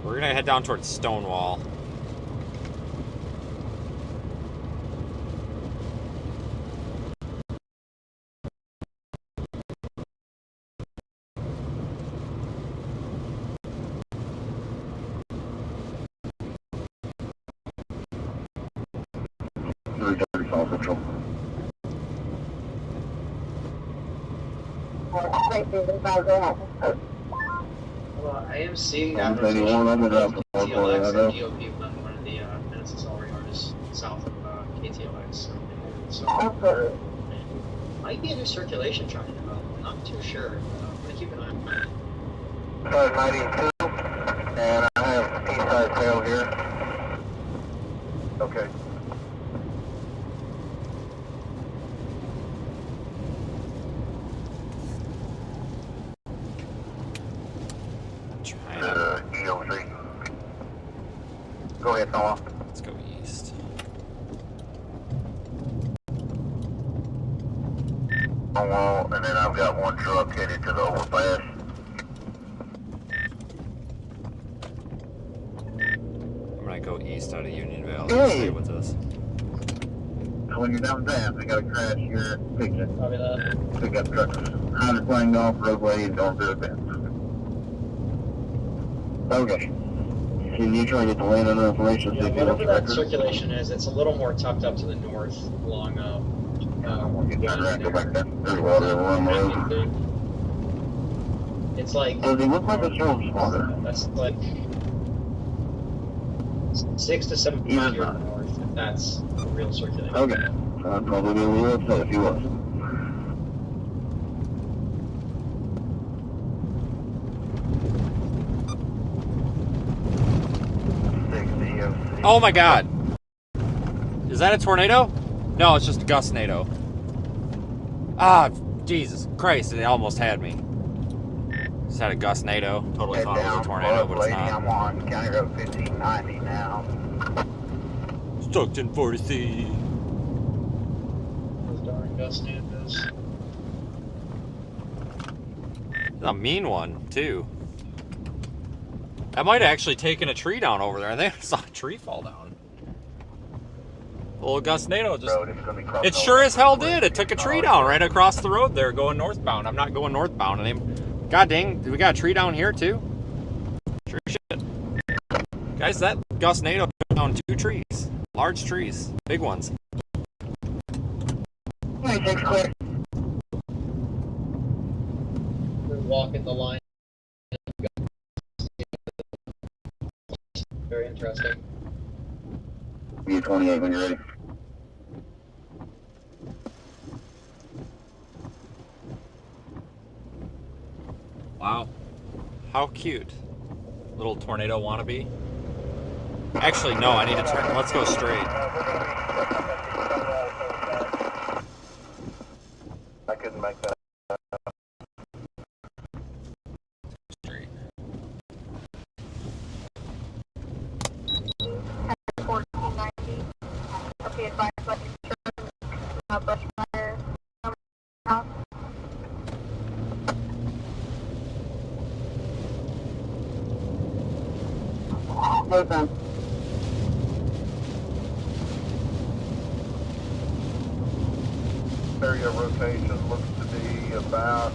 We're gonna head down towards Stonewall. Well, I am seeing that I'm rotation. gonna drop the KTLX floor, and DOP went one of the NSSL radars south of KTLX. So, might be a new circulation trying to develop. I'm not too sure. I'm gonna keep an eye on it. Car 92, and I have east side tail here. Okay. China. EOC. Go ahead, Noah. Let's go east. Wall, and then I've got one truck headed to the overpass. I'm gonna go east out of Unionville. Hey. Stay with us. When you're down there, they got to crash your pickup. Copy that. Pickup trucks. 100 flying off roadway and going through the fence. Okay. Can you try to get the land under information? Yeah, whatever that circulation is, it's a little more tucked up to the north along Get down there and go back down. There's water along the road. It's like Does it look like a surface water? that's like 6 to 7 Yeah. miles to the north. If that's the real circulation. Okay. I'd probably be a little upset if he was. Oh my god! Is that a tornado? No, it's just a gust-nado. Ah, Jesus Christ, it almost had me. Just had a gustnado. Totally Head thought it was down, a tornado, but it's lady, not. I'm on County Road 1590 now. Stockton 40C. Those darn gustanos. A mean one, too. That might have actually taken a tree down over there. I think I saw a tree fall down. Little gustnado just... Road, it's gonna be crossing It sure as hell over. did. It took a tree down right across the road there going northbound. I'm not going northbound. And God dang, we got a tree down here too? Sure shit. Guys, that gustnado took down 2 trees. Large trees. Big ones. 26 clear. We're walking the line. Very interesting. Be 28 when you're ready. Wow. How cute. Little tornado wannabe. Actually, no, I need to turn. Let's go straight. I couldn't make that. Straight. 1490. Okay, advise like brush fire. Both them. Area rotation looks to be about,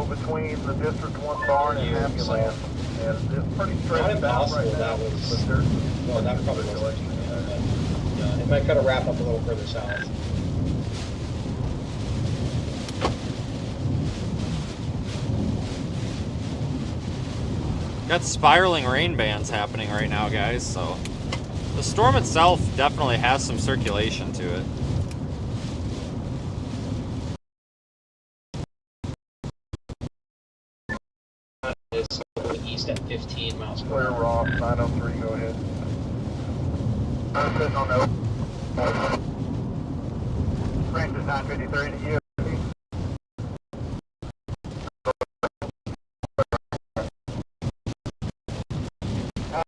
between the District 1 barn and ambulance. And it's pretty Not straight out impossible, right now. that was... But there's Well, that probably wasn't too bad, but yeah, it might cut a wrap up a little further south. Got spiraling rain bands happening right now, guys, so the storm itself definitely has some circulation to it. It's east at 15 miles per clear hour. Ross, 903, go ahead. I'm sitting on the Francis 953 to you.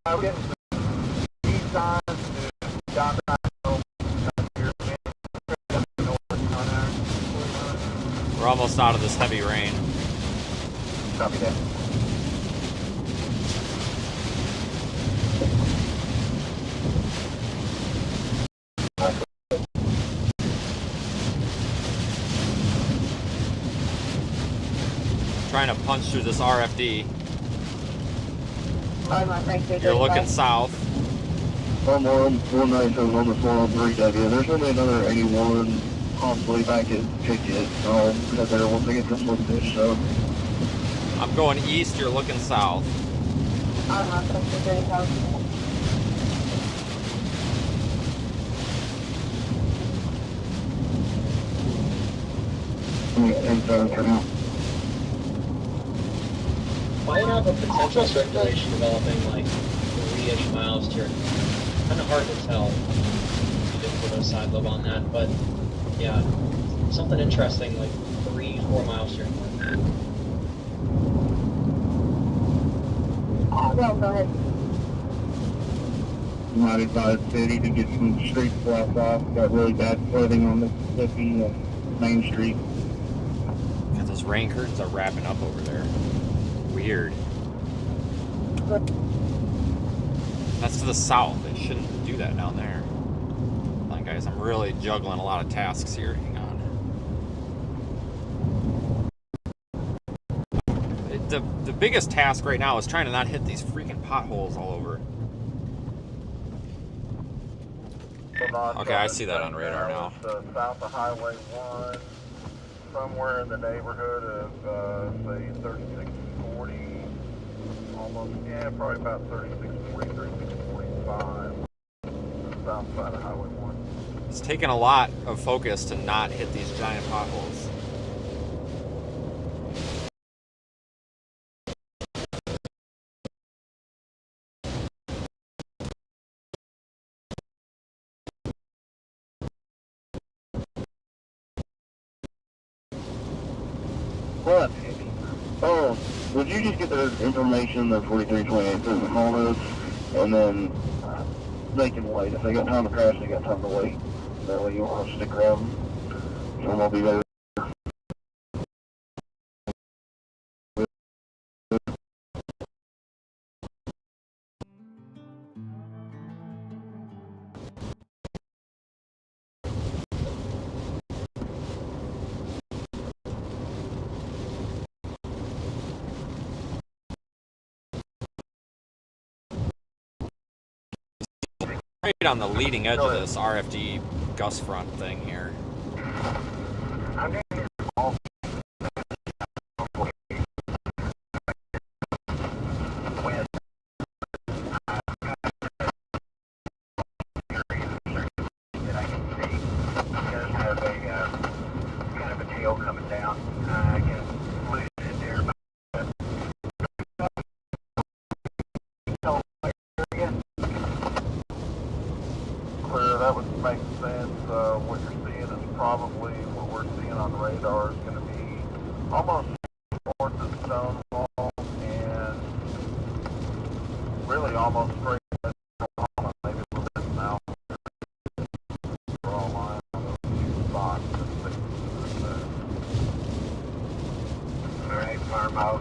We're getting some speed signs to John We're almost out of this heavy rain. Copy that. Trying to punch through this RFD. You're You're looking south. One more, 197 on the 403W. There's only another 81, possibly back at ticket. Because there once I get this little bit, so. I'm going east, you're looking south. And for now. Might have a potential circulation developing like 3-ish miles to your... Kind of hard to tell. You didn't put a side lobe on that, but yeah, something interesting like 3-4 miles to your north. Well, go ahead. Might advise City to get some streets blocked off. Got really bad flooding on Mississippi and Main Street. God, those rain curtains are wrapping up over there. Weird. That's to the south. It shouldn't do that down there. Hold on, guys. I'm really juggling a lot of tasks here. Hang on. The biggest task right now is trying to not hit these freaking potholes all over. Okay, I see that on radar now. South of Highway 1, somewhere in the neighborhood of, say, 3640, almost, yeah, probably about 3640, 3645, south side of Highway 1. It's taken a lot of focus to not hit these giant potholes. What? Oh, would you just get the information that 4328 doesn't call us, and then they can wait. If they got time to crash, they got time to wait. That way you want to stick around, and we'll be there. Right on the leading edge of this RFD gust front thing here. Coming down. I can lose it there. Clear, that would make sense. What you're seeing is probably what we're seeing on radar is going to be almost north of Stonewall and really almost straight to Oklahoma, maybe a little bit south. We're all lying on those two spots. All right, Fireball.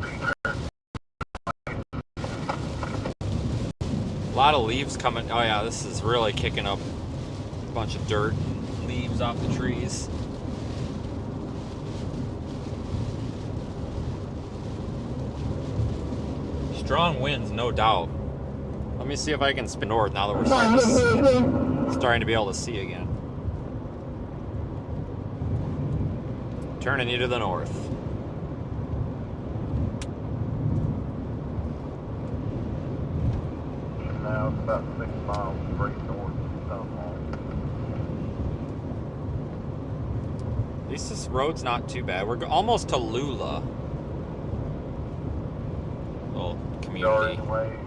A lot of leaves coming. Oh yeah, this is really kicking up a bunch of dirt and leaves off the trees. Strong winds, no doubt. Let me see if I can spin north now that we're starting to be able to see again. Turning you to the north. Now it's about 6 miles straight north of Stonewall. At least this road's not too bad. We're almost to Lula. Little community. Starting way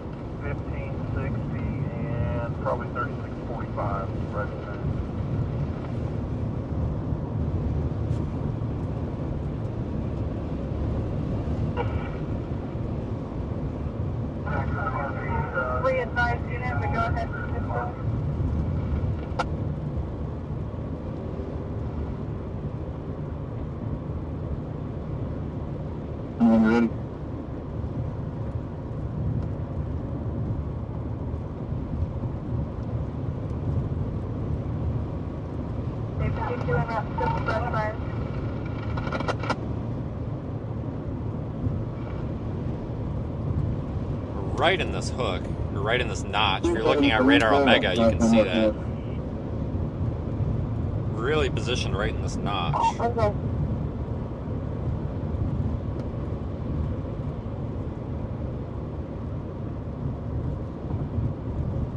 1560 and probably 3645 right in there. Re-advise unit to go ahead with this one. I'm ready. They've doing that just brush fire. We're right in this hook. We're right in this notch. If you're looking at Radar Omega, you can see that. Really positioned right in this notch. Okay.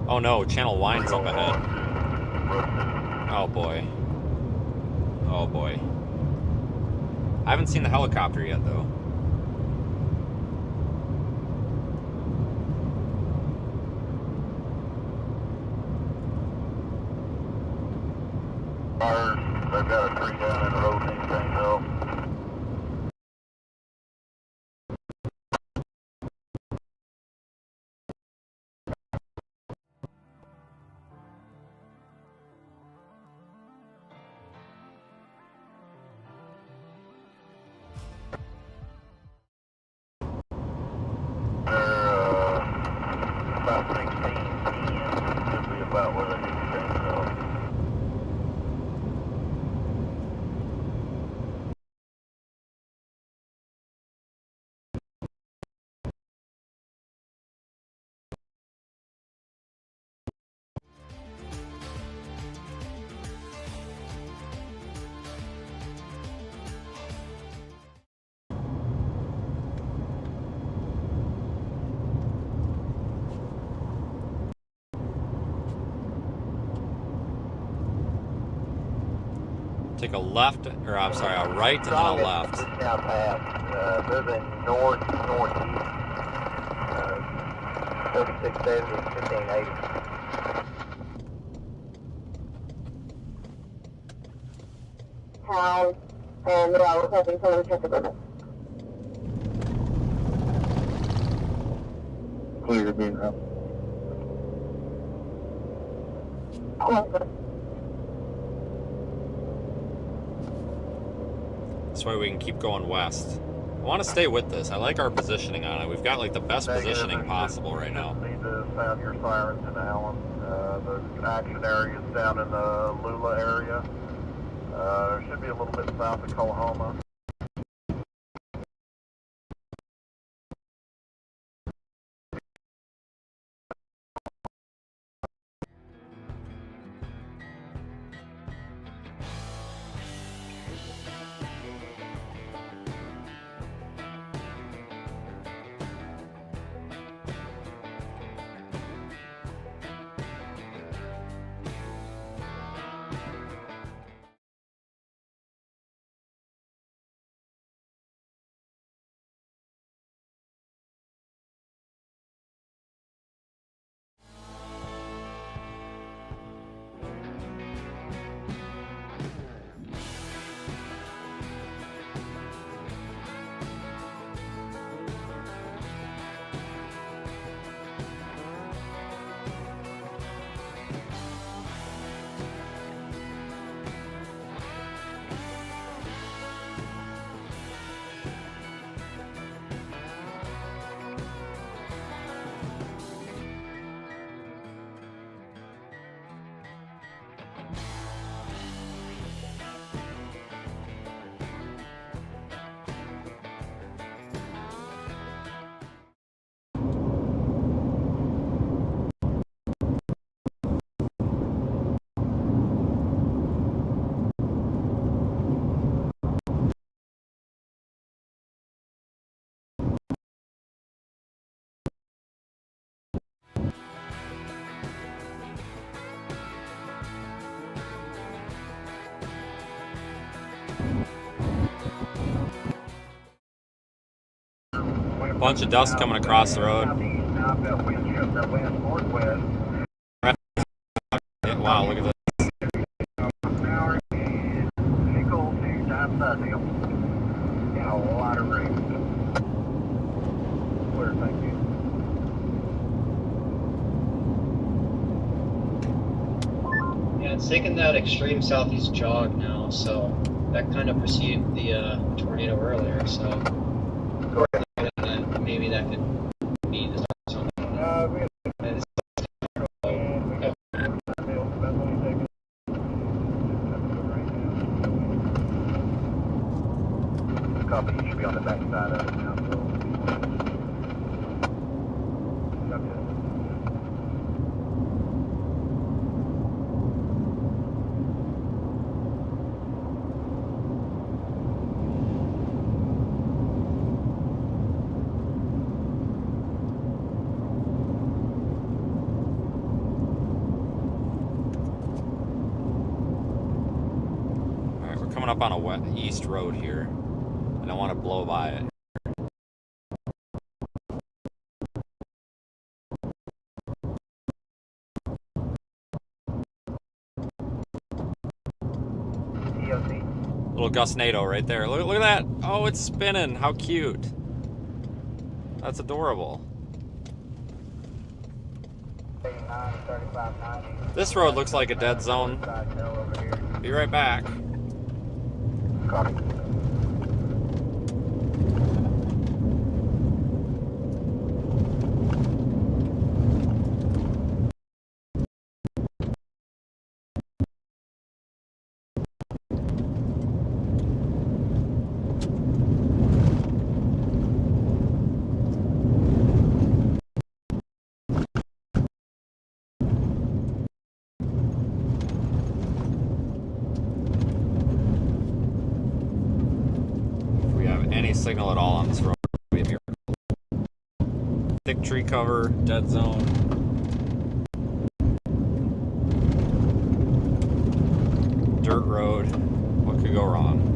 Oh no, channel wine's up ahead. Oh boy. Oh boy. I haven't seen the helicopter yet though. They've got a tree down in the road, anything else. They're about 16 in. Should be about where they need to change off. Take a left, or I'm sorry, a right and then a left. Now past, moving northeast, 3670, 1580. Town, and I was hoping someone would check the limit. be around. This way we can keep going west. I want to stay with this. I like our positioning on it. We've got like the best positioning possible right now. Need to sound your sirens in Allen. The action area is down in the Lula area. Should be a little bit south of Oklahoma. Bunch of dust coming across the road. Yeah, wow, look at this. A lot of rain. Clear, thank you. Yeah, it's taking that extreme southeast jog now, so that kind of preceded the tornado earlier, so maybe that could be the zone. Copy, you should be on the back side of it now. Alright, we're coming up on a east road here. I don't want to blow by it. Little gustnado right there. Look at that. Oh, it's spinning. How cute. That's adorable. This road looks like a dead zone. Be right back. Copy. Any signal at all on this road would be a miracle. Thick tree cover, dead zone. Dirt road. What could go wrong?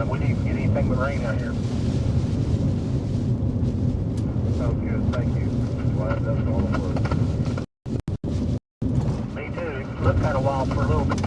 We didn't get anything but rain out here. Sounds good, thank you. Glad that's all it was. Me too. Looked kind of wild for a little bit.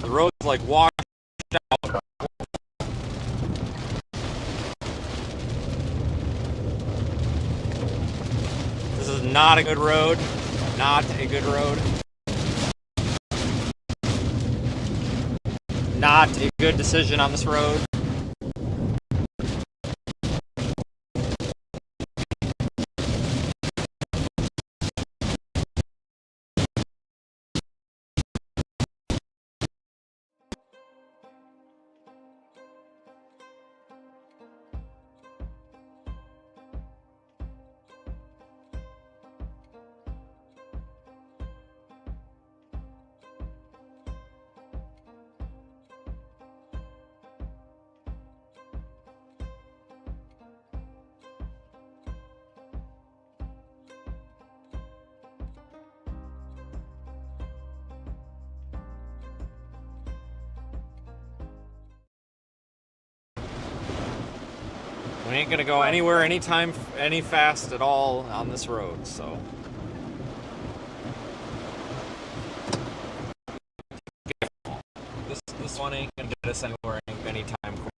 The road's like washed out. This is not a good road. Not a good road. Not a good decision on this road. We ain't gonna go anywhere, anytime, any fast at all on this road, so. This one ain't gonna get us anywhere anytime quick.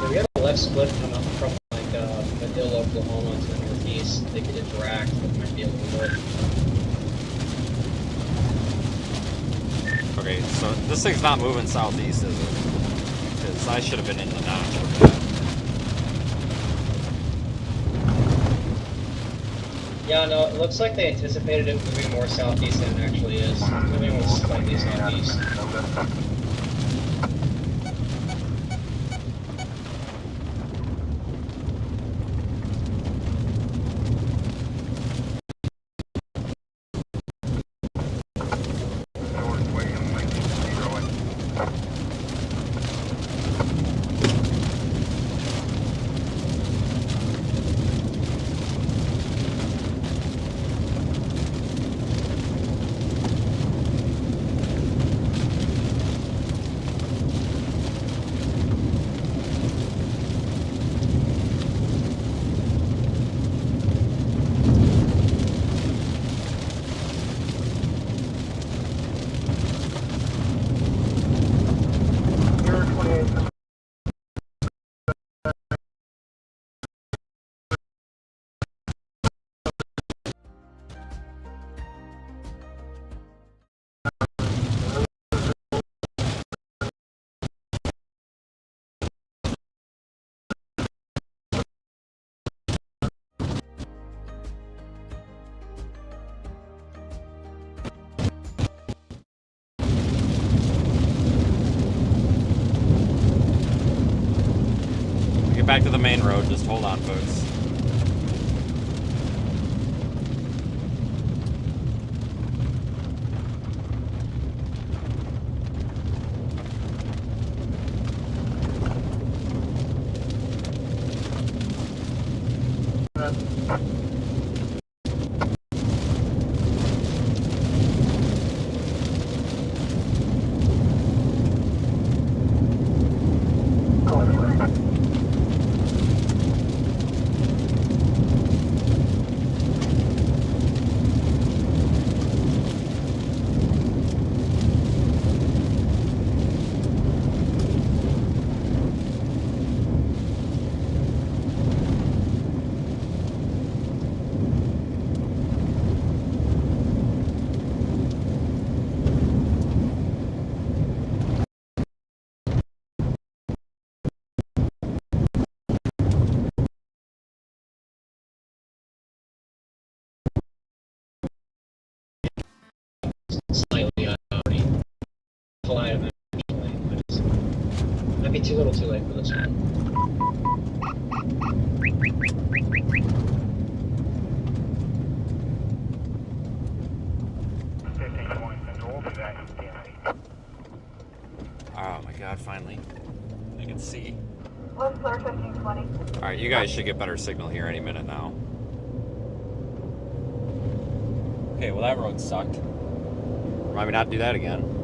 We have a left split coming up from like Madill, Oklahoma to the northeast. They could interact, but it might be a little bit. Okay, so this thing's not moving southeast, is it? Because I should have been in the notch with that. Yeah, no, it looks like they anticipated it moving more southeast than it actually is. It's moving more slightly southeast. back to the main road. Just hold on, folks. Slightly already collide eventually, but it's might be too little too late for this one. Oh my god, finally. I can see. Let's clear 1520. Alright, you guys should get better signal here any minute now. Okay, well that road sucked. Remind me not to do that again.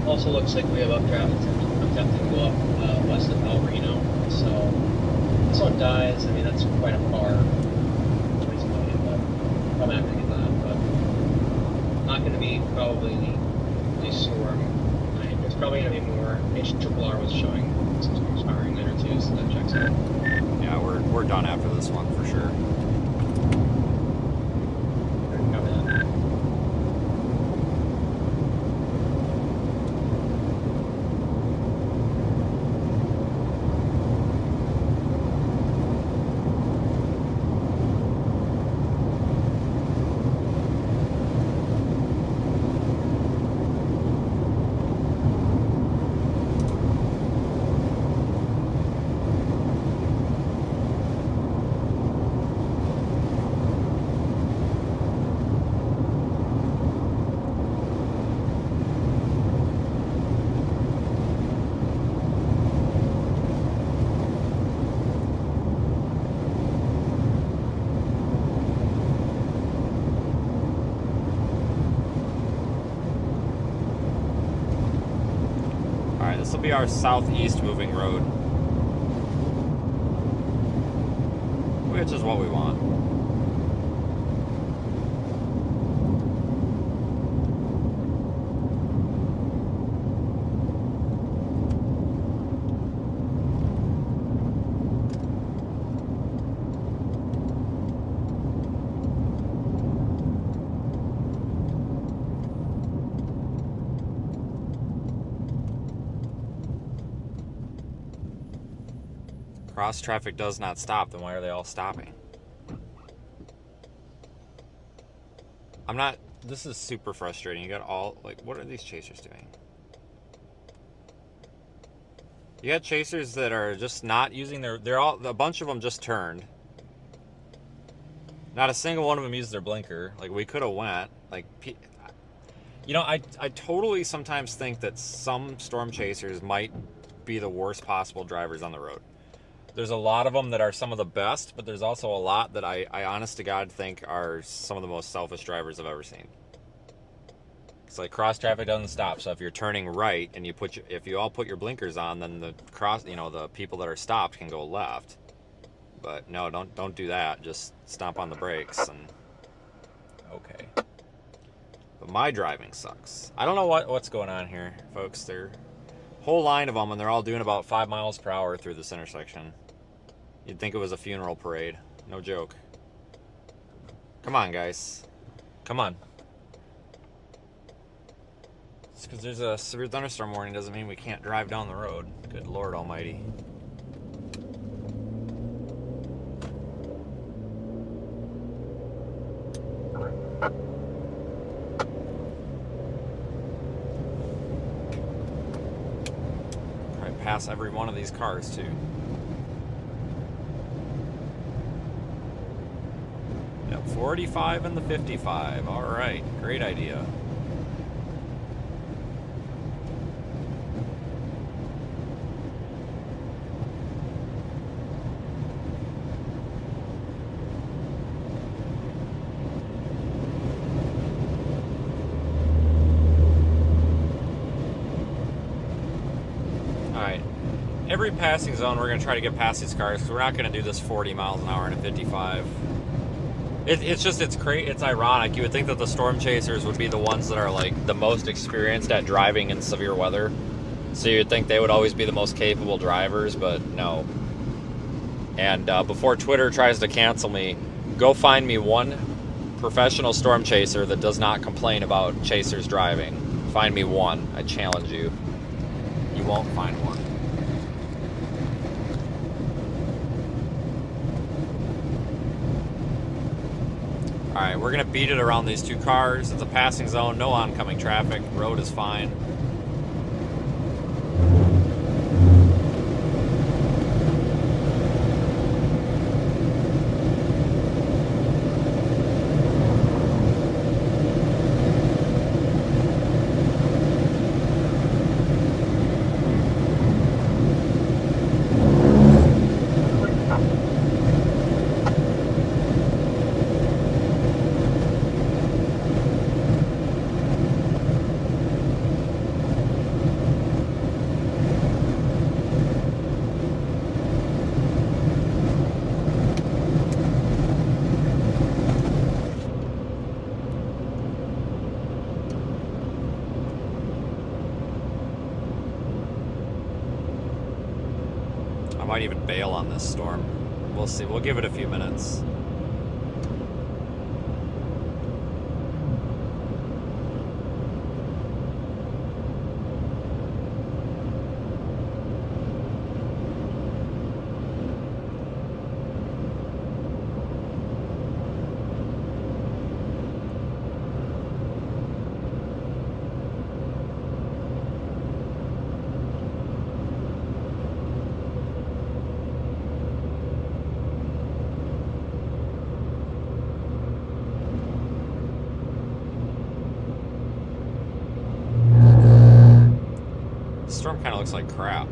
Also looks like we have updraft attempting to go up west of El Reno. So this one dies. I mean, that's quite a far ways away, but I'm not going to get that. But not going to be probably the storm. There's probably going to be more. HRRR was showing some storms firing later too, so that checks out. Yeah, we're done after this one for sure. Copy that. This will be our southeast moving road, which is what we want. Cross traffic does not stop, then why are they all stopping? I'm not, this is super frustrating. You got all, like, what are these chasers doing? You got chasers that are just not using they're all, a bunch of them just turned. Not a single one of them used their blinker. Like, we could have went, like, you know, I totally sometimes think that some storm chasers might be the worst possible drivers on the road. There's a lot of them that are some of the best, but there's also a lot that I honest to God think are some of the most selfish drivers I've ever seen. It's like cross traffic doesn't stop, so if you're turning right and you if you all put your blinkers on, then the the people that are stopped can go left. But no, don't do that. Just stomp on the brakes and okay. But my driving sucks. I don't know what's going on here, folks. There whole line of them, and they're all doing about 5 miles per hour through this intersection. You'd think it was a funeral parade. No joke. Come on, guys. Come on. Just because there's a severe thunderstorm warning doesn't mean we can't drive down the road. Good Lord Almighty. Probably pass every one of these cars, too. Yep, 45 and the 55. All right, great idea. Every passing zone, we're going to try to get past these cars because we're not going to do this 40 miles an hour in a 55. It's ironic. You would think that the storm chasers would be the ones that are like the most experienced at driving in severe weather. So you'd think they would always be the most capable drivers, but no. And before Twitter tries to cancel me, go find me one professional storm chaser that does not complain about chasers driving. Find me one. I challenge you. You won't find one. Alright, we're going to beat it around these two cars. It's a passing zone, no oncoming traffic. Road is fine. Might even bail on this storm. We'll see. We'll give it a few minutes. Storm kind of looks like crap.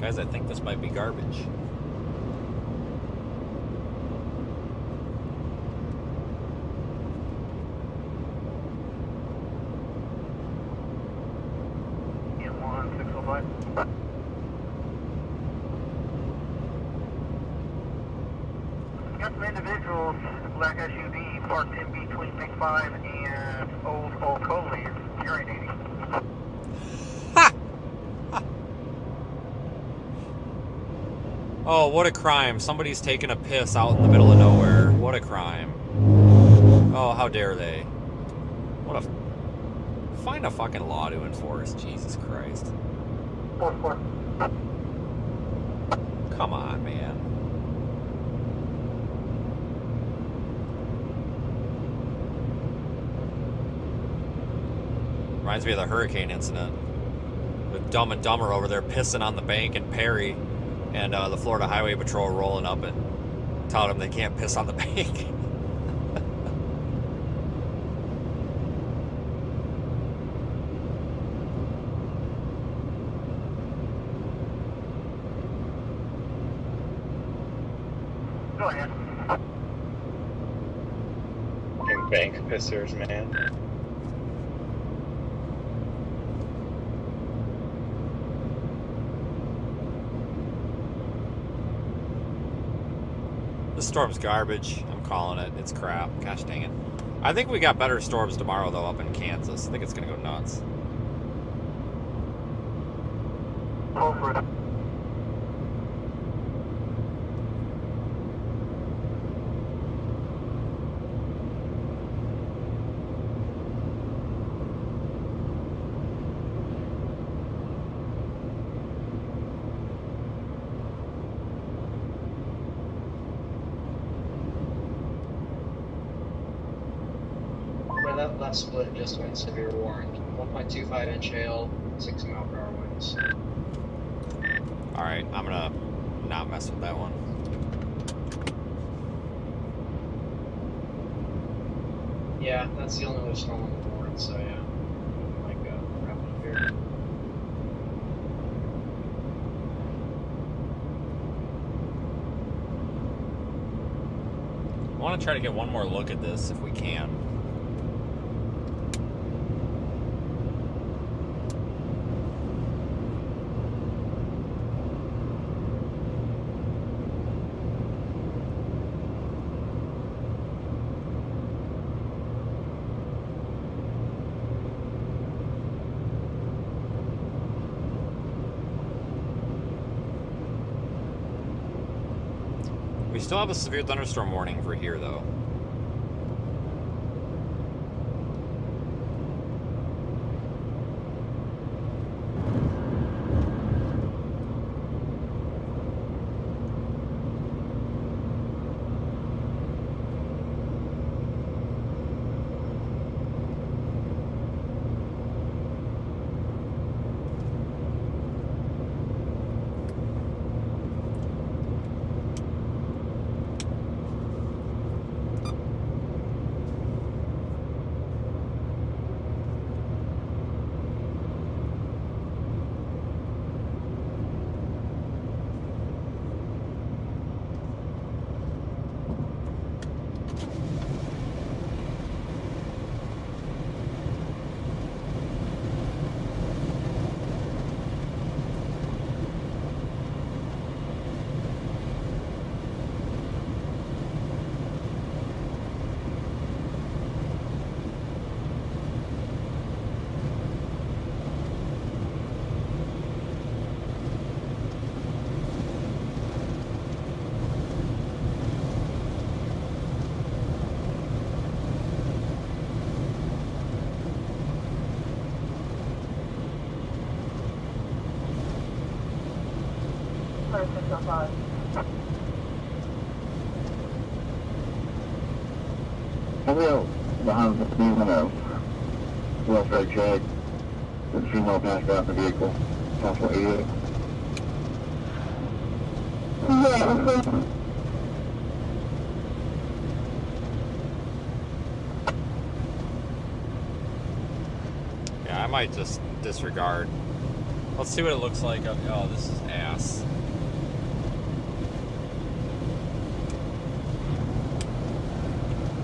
Guys, I think this might be garbage. Got some individuals, black SUV, parked in between Big 5 and Old Coley, urinating. Oh, what a crime. Somebody's taking a piss out in the middle of nowhere. What a crime. Oh, how dare they. What a... Find a fucking law to enforce. Jesus Christ. 4-4. Come on, man. Reminds me of the hurricane incident. With Dumb and Dumber over there pissing on the bank in Perry, and the Florida Highway Patrol rolling up and telling them they can't piss on the bank. Go ahead. Fucking bank pissers, man. This storm's garbage. I'm calling it. It's crap. Gosh dang it. I think we got better storms tomorrow, though, up in Kansas. I think it's going to go nuts. That split just went severe warned. 1.25 inch hail, 6 mile per hour winds. Alright, I'm gonna not mess with that one. Yeah, that's the only other storm on the board, so yeah. Like, wrap it up here. I want to try to get one more look at this if we can. We still have a severe thunderstorm warning for here, though. Well, behind the wheel of West Road Check, the female passed out in the vehicle, possible idiot. Yeah, I might just disregard. Let's see what it looks like. Oh, this is ass.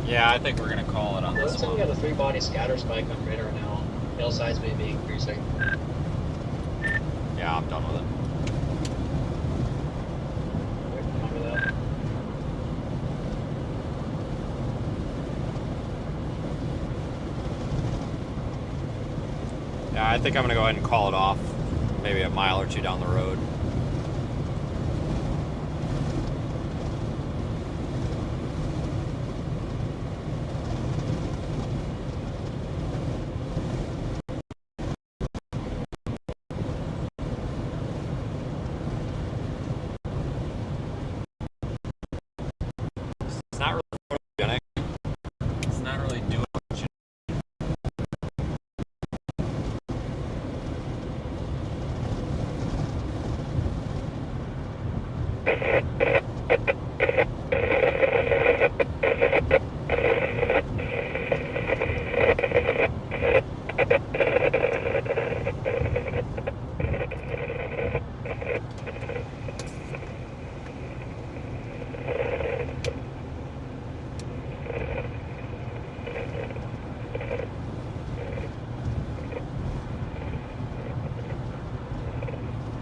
Yeah, I think we're gonna call it on this Looks like one. we got a 3-body scatter spike on radar now. Hail size may be increasing. Yeah, I'm done with it. Fine with that. Yeah, I think I'm gonna go ahead and call it off. Maybe a mile or two down the road. It's not really photogenic. It's not really doing much.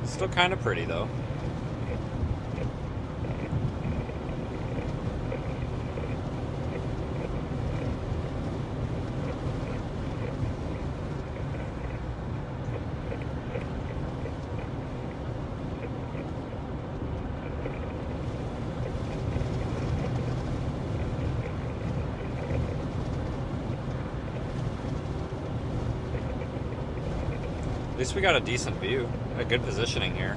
Still kind of pretty, though. least we got a decent view. A good positioning here.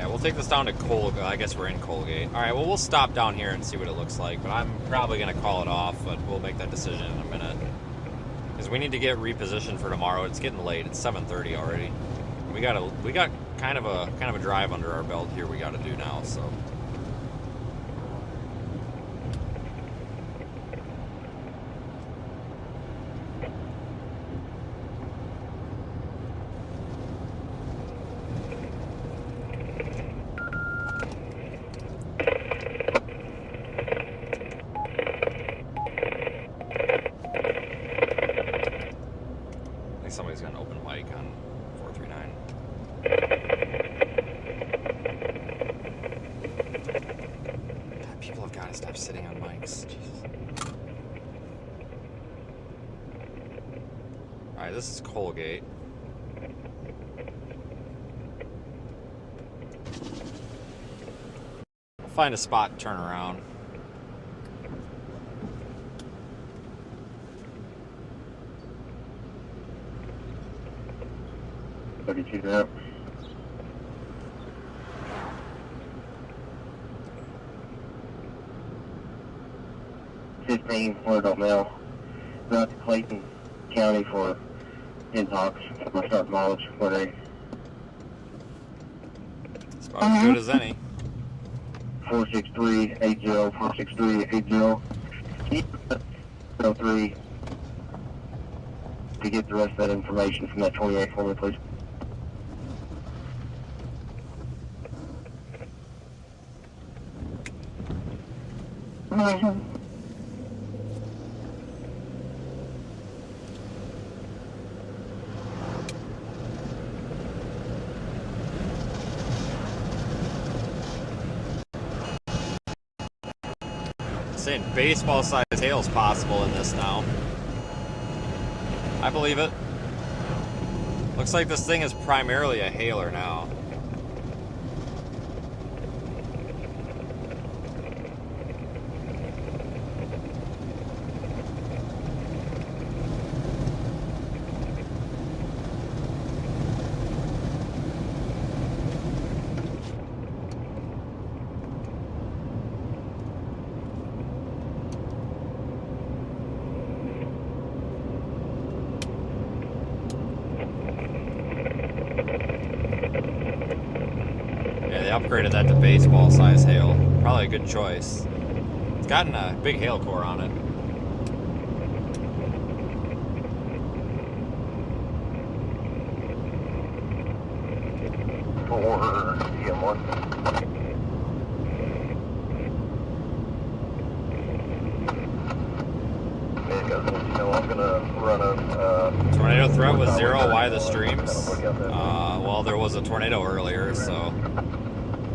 We'll take this down to Colgate. I guess we're in Colgate. All right, well, we'll stop down here and see what it looks like, but I'm probably going to call it off, but we'll make that decision in a minute. Because we need to get repositioned for tomorrow. It's getting late. It's 7:30 already. We got kind of a drive under our belt here we got to do now, so. Somebody's got an open mic on 439. God, people have got to stop sitting on mics. Jesus. Alright, this is Colgate. We'll find a spot and turn around. Look at you there. Florida Mail. Out to Clayton County for intox. My start mileage for a. It's about as good as any. 46380, 46380. 03. To get the rest of that information from that 28 for me, please. Saying baseball-sized hail's possible in this now. I believe it. Looks like this thing is primarily a hailer now. Upgraded that to baseball size hail. Probably a good choice. It's gotten a big hail core on it. For CM1. I'm gonna run a tornado threat was 0. Why the streams? Well, there was a tornado earlier, so.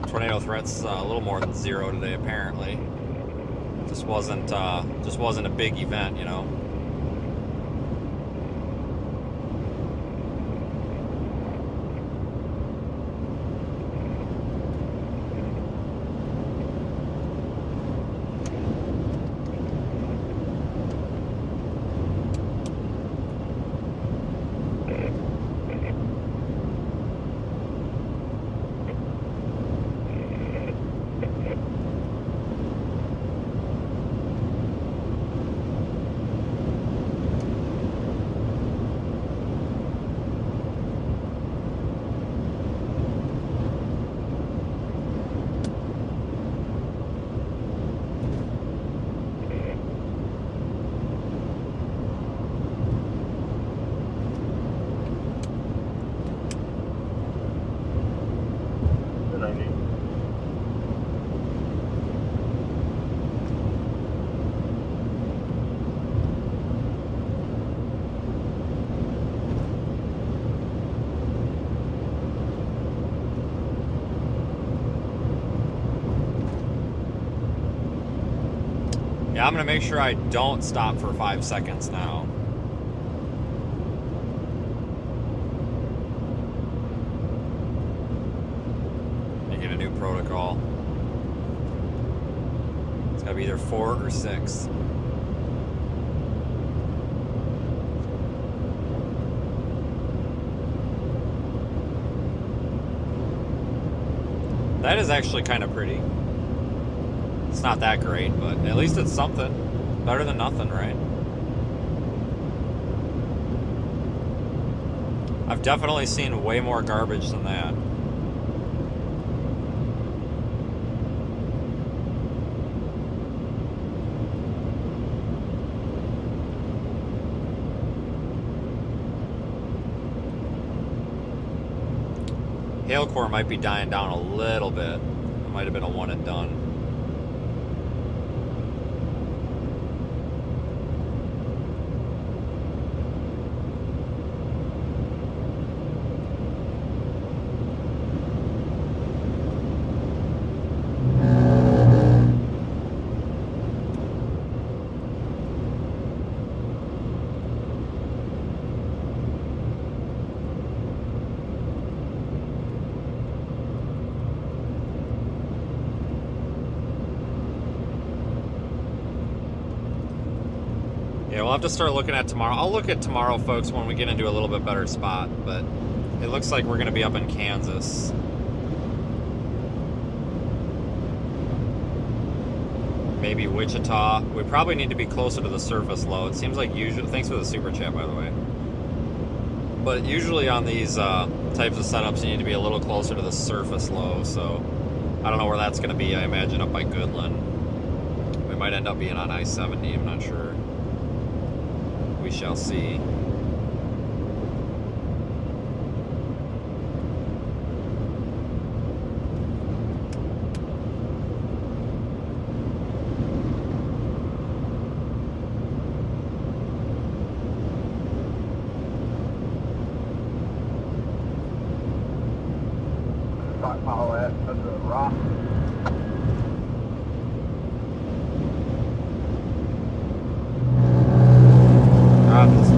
Tornado threat's a little more than 0 today, apparently. Just wasn't a big event, you know. Yeah, I'm gonna make sure I don't stop for 5 seconds now. Making a new protocol. It's gotta be either 4 or 6. That is actually kind of pretty. It's not that great, but at least it's something. Better than nothing, right? I've definitely seen way more garbage than that. Hail core might be dying down a little bit. It might have been a one and done. Yeah, we'll have to start looking at tomorrow. I'll look at tomorrow, folks, when we get into a little bit better spot, but it looks like we're going to be up in Kansas. Maybe Wichita. We probably need to be closer to the surface low. It seems like usually... Thanks for the super chat, by the way. But usually on these types of setups, you need to be a little closer to the surface low, so I don't know where that's going to be. I imagine up by Goodland. We might end up being on I-70, I'm not sure. We shall see. Stockpile at the rock. This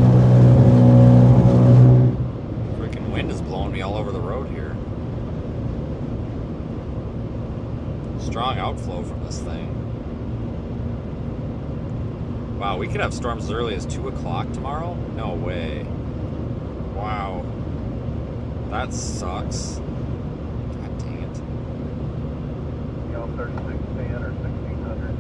freaking wind is blowing me all over the road here. Strong outflow from this thing. Wow, we could have storms as early as 2 o'clock tomorrow? No way. Wow. That sucks. God dang it. You know, 3610 or 1600.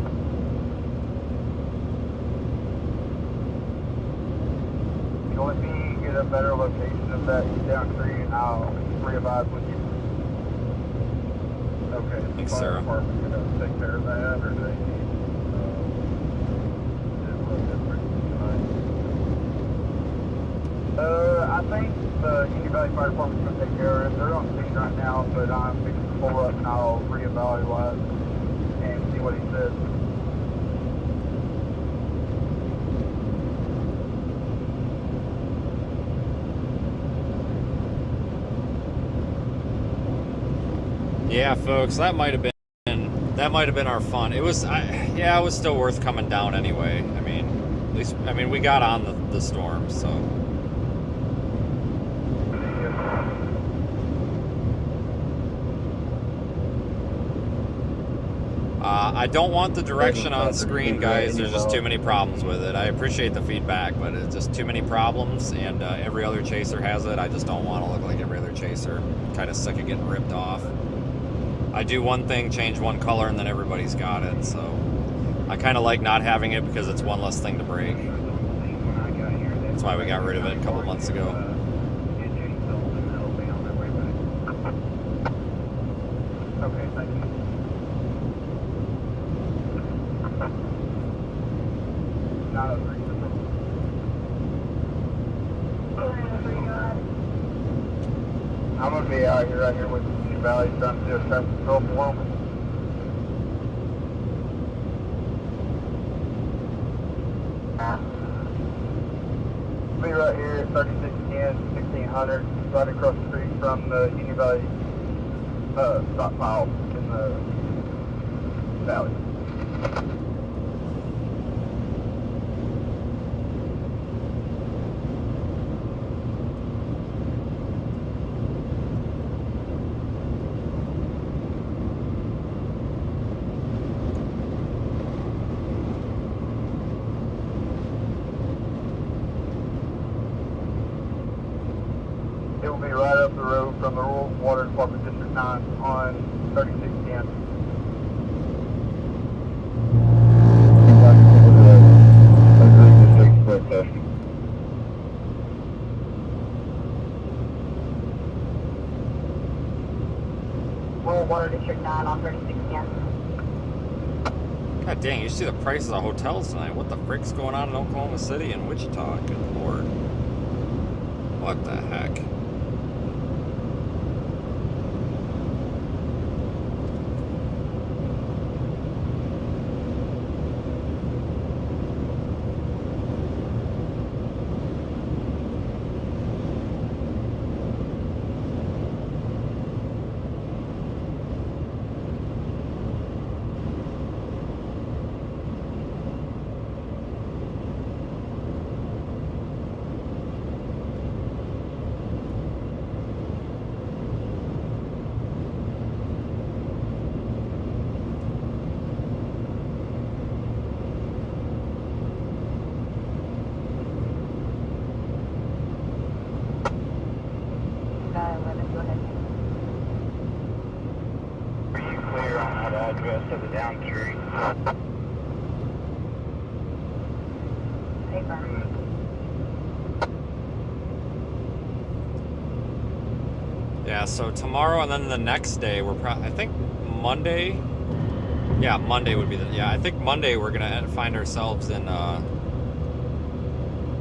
You know, let me get a better location of that down tree and I'll revive with you. Okay, is the Thanks, fire Sarah. department gonna take care of that, or do they need I think the Union Valley Fire Department's gonna take care of it. They're on scene right now, but I'm fixing to pull up and I'll reevaluate and see what he says. Yeah, folks, that might have been our fun. It was, yeah, it was still worth coming down anyway. I mean, at least, I mean, we got on the storm, so. I don't want the direction on screen, guys. There's just too many problems with it. I appreciate the feedback, but it's just too many problems, and every other chaser has it. I just don't want to look like every other chaser. I'm kind of sick of getting ripped off. I do one thing, change one color, and then everybody's got it, so I kind of like not having it because it's one less thing to break. That's why we got rid of it a couple months ago. Okay, thank you. I'm gonna be out here right here with Union Valley trying to do a traffic control for them. Be right here at 3610, 1600, right across the street from the Union Valley stockpile in the valley. right up the road from the Rural Water Department District 9 on 3610. Rural Water District 9 on 3610. God dang, you see the prices of hotels tonight. What the frick's going on in Oklahoma City and Wichita? Good lord. What the heck? Go ahead. Are you clear on that address of the down street? Paper. Yeah, so tomorrow and then the next day, I think Monday. Yeah, Monday would be I think Monday we're gonna find ourselves in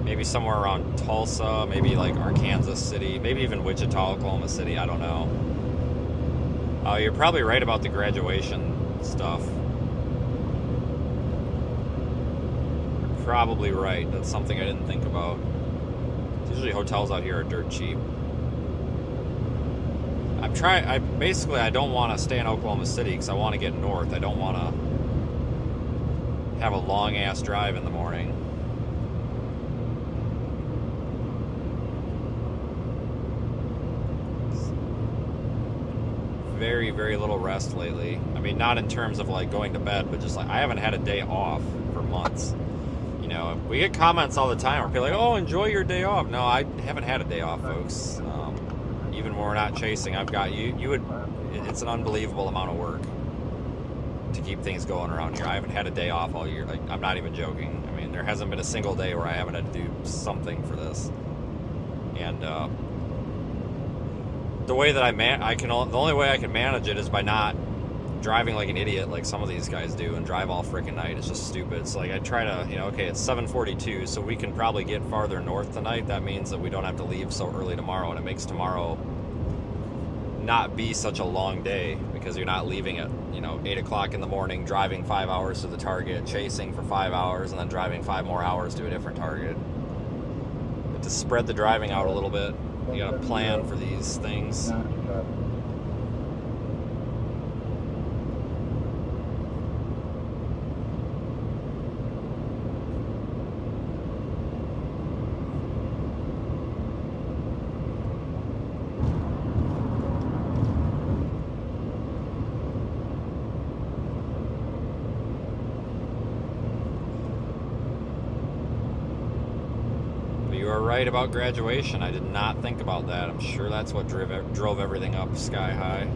maybe somewhere around Tulsa, maybe like Arkansas City, maybe even Wichita, Oklahoma City. I don't know. You're probably right about the graduation stuff. You're probably right. That's something I didn't think about. Usually hotels out here are dirt cheap. Basically I don't want to stay in Oklahoma City because I want to get north. I don't want to have a long ass drive in the morning. Very, very little rest lately. I mean, not in terms of like going to bed, but just like I haven't had a day off for months. You know, we get comments all the time where people are like, "Oh, enjoy your day off." No, I haven't had a day off, folks. Even when we're not chasing, I've got you would. It's an unbelievable amount of work to keep things going around here. I haven't had a day off all year. Like, I'm not even joking. I mean, there hasn't been a single day where I haven't had to do something for this. And the way that the only way I can manage it is by not driving like an idiot like some of these guys do and drive all freaking night. It's just stupid. So like I try to, okay, it's 7:42, so we can probably get farther north tonight. That means that we don't have to leave so early tomorrow, and it makes tomorrow not be such a long day because you're not leaving at 8 o'clock in the morning, driving 5 hours to the target, chasing for 5 hours, and then driving 5 more hours to a different target. But to spread the driving out a little bit, you gotta plan for these things. Right about graduation. I did not think about that. I'm sure that's what drove everything up sky high.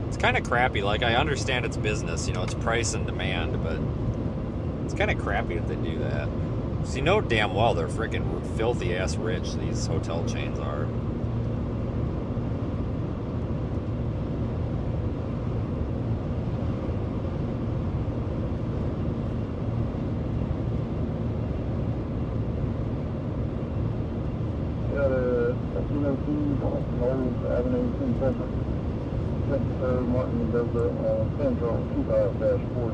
It's kind of crappy. Like, I understand it's business, it's price and demand, but it's kind of crappy that they do that. So you know damn well they're freaking filthy ass rich, these hotel chains are. Martin does the Central 25-40.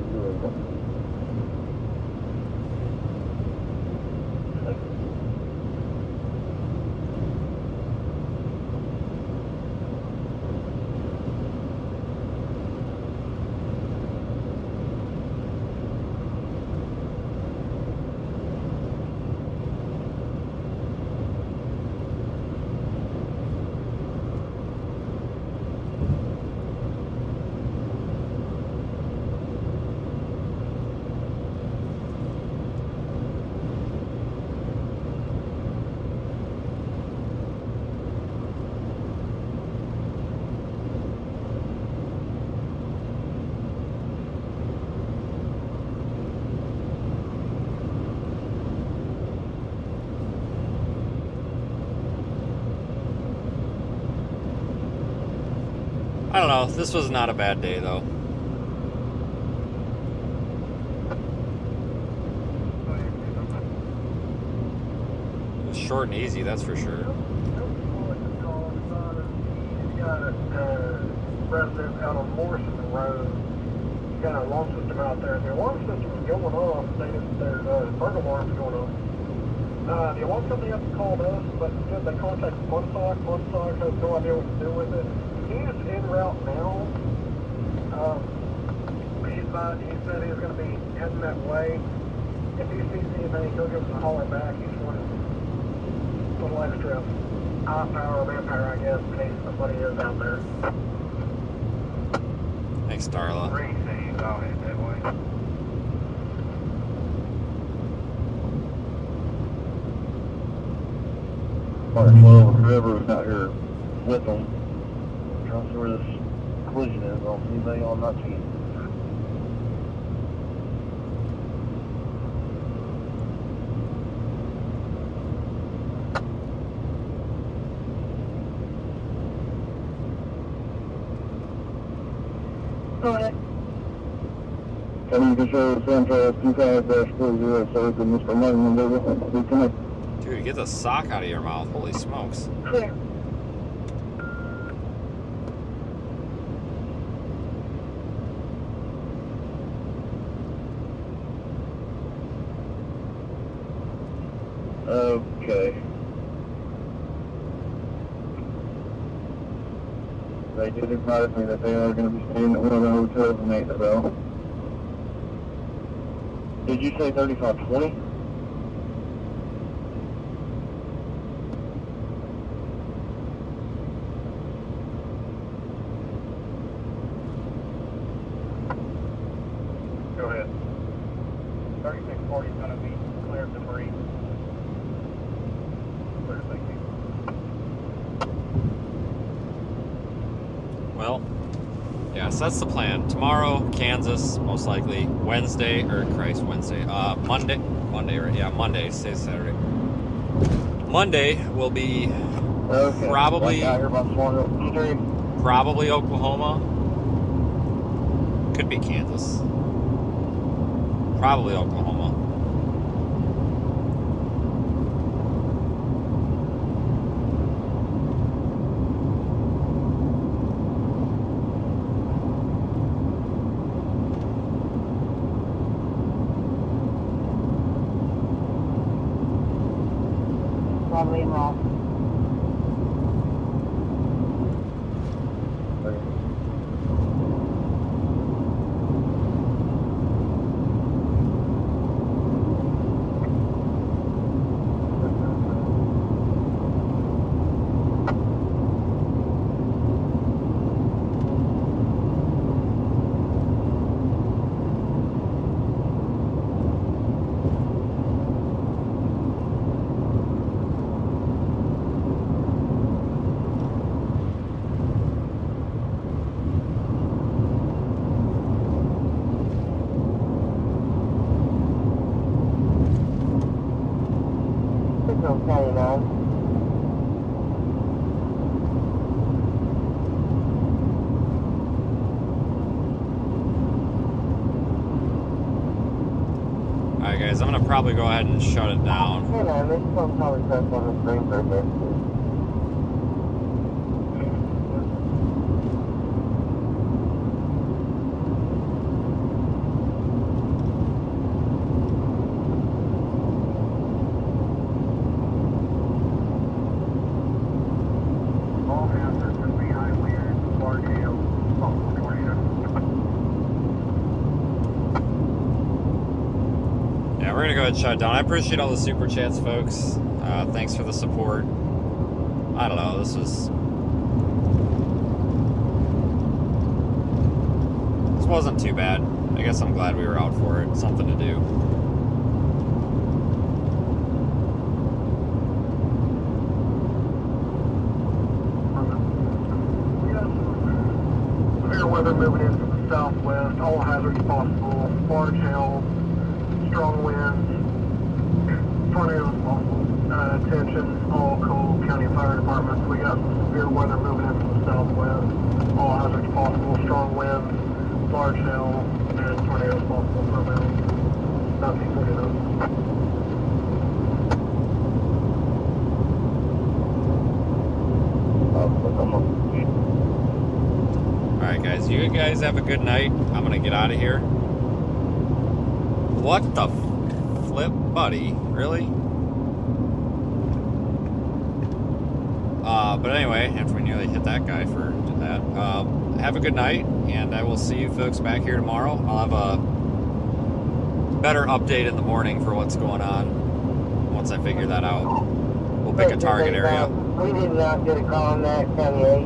I don't know. This was not a bad day, though. It was short and easy, that's for sure. Resident out on Morrison Road. You got an alarm system out there. The alarm system is going off. There's burglar alarms going on. The alarm company hasn't called us, but instead they contacted Montauk. Montauk has no idea what to do with it. He is en route now. He said he's going to be heading that way. If he sees anything, he'll give us a holler back. He's wanting a little extra eye power or manpower, I guess, in case somebody is out there. Thanks, Darla. Green things, I'll head that way. Well, whoever's out here with them, trying to see where this collision is. I don't see anybody on 19. Go ahead. Coming to show Central 25-40, so the Mr. Martin will be connected. Dude, get the sock out of your mouth. Holy smokes. Clear. Okay. They did advise me that they are going to be staying at one of the hotels in Naperville. Did you say 3520? Go ahead. 3640 is going to be clear of debris. Clear, thank you. Well, yeah, so that's the plan. Tomorrow, Kansas, most likely. Wednesday, Monday, right? Yeah, Monday, say Saturday. Monday will be Okay. Probably- Like out here by Swanville Stream. probably Oklahoma. Could be Kansas. Probably Oklahoma. Probably in Ross. Okay, now. Alright, guys, I'm going to probably go ahead and shut it down. Hey, man, this phone probably press on the screen right there. All hazards would be high wind, large hail, tornado. Yeah, we're going to go ahead and shut it down. I appreciate all the super chats, folks. Thanks for the support. I don't know, this wasn't too bad. I guess I'm glad we were out for it. Something to do. We have some severe weather moving in from the southwest, all hazards possible, large hail, strong winds. tornadoes possible. Attention, all Cole County Fire Departments. We got some severe weather moving in from the southwest. All hazards possible. Strong winds, large hail, and tornadoes possible for about 1949. Alright guys, you guys have a good night. I'm gonna get out of here. What the flip, buddy? Really? But anyway, after we nearly hit that guy for that, have a good night, and I will see you folks back here tomorrow. I'll have a better update in the morning for what's going on once I figure that out. We'll pick a target area. We did not get a call on that, County 8.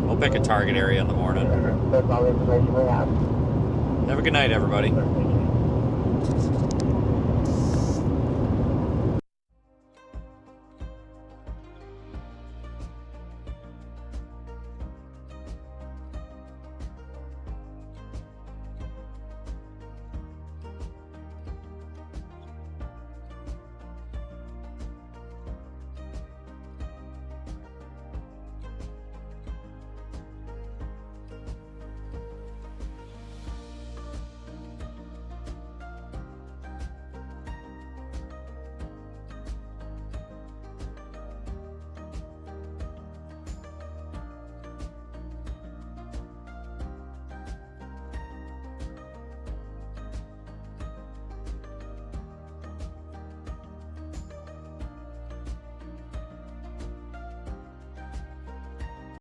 We'll pick a target area in the morning. That's all the information we have. Have a good night, everybody.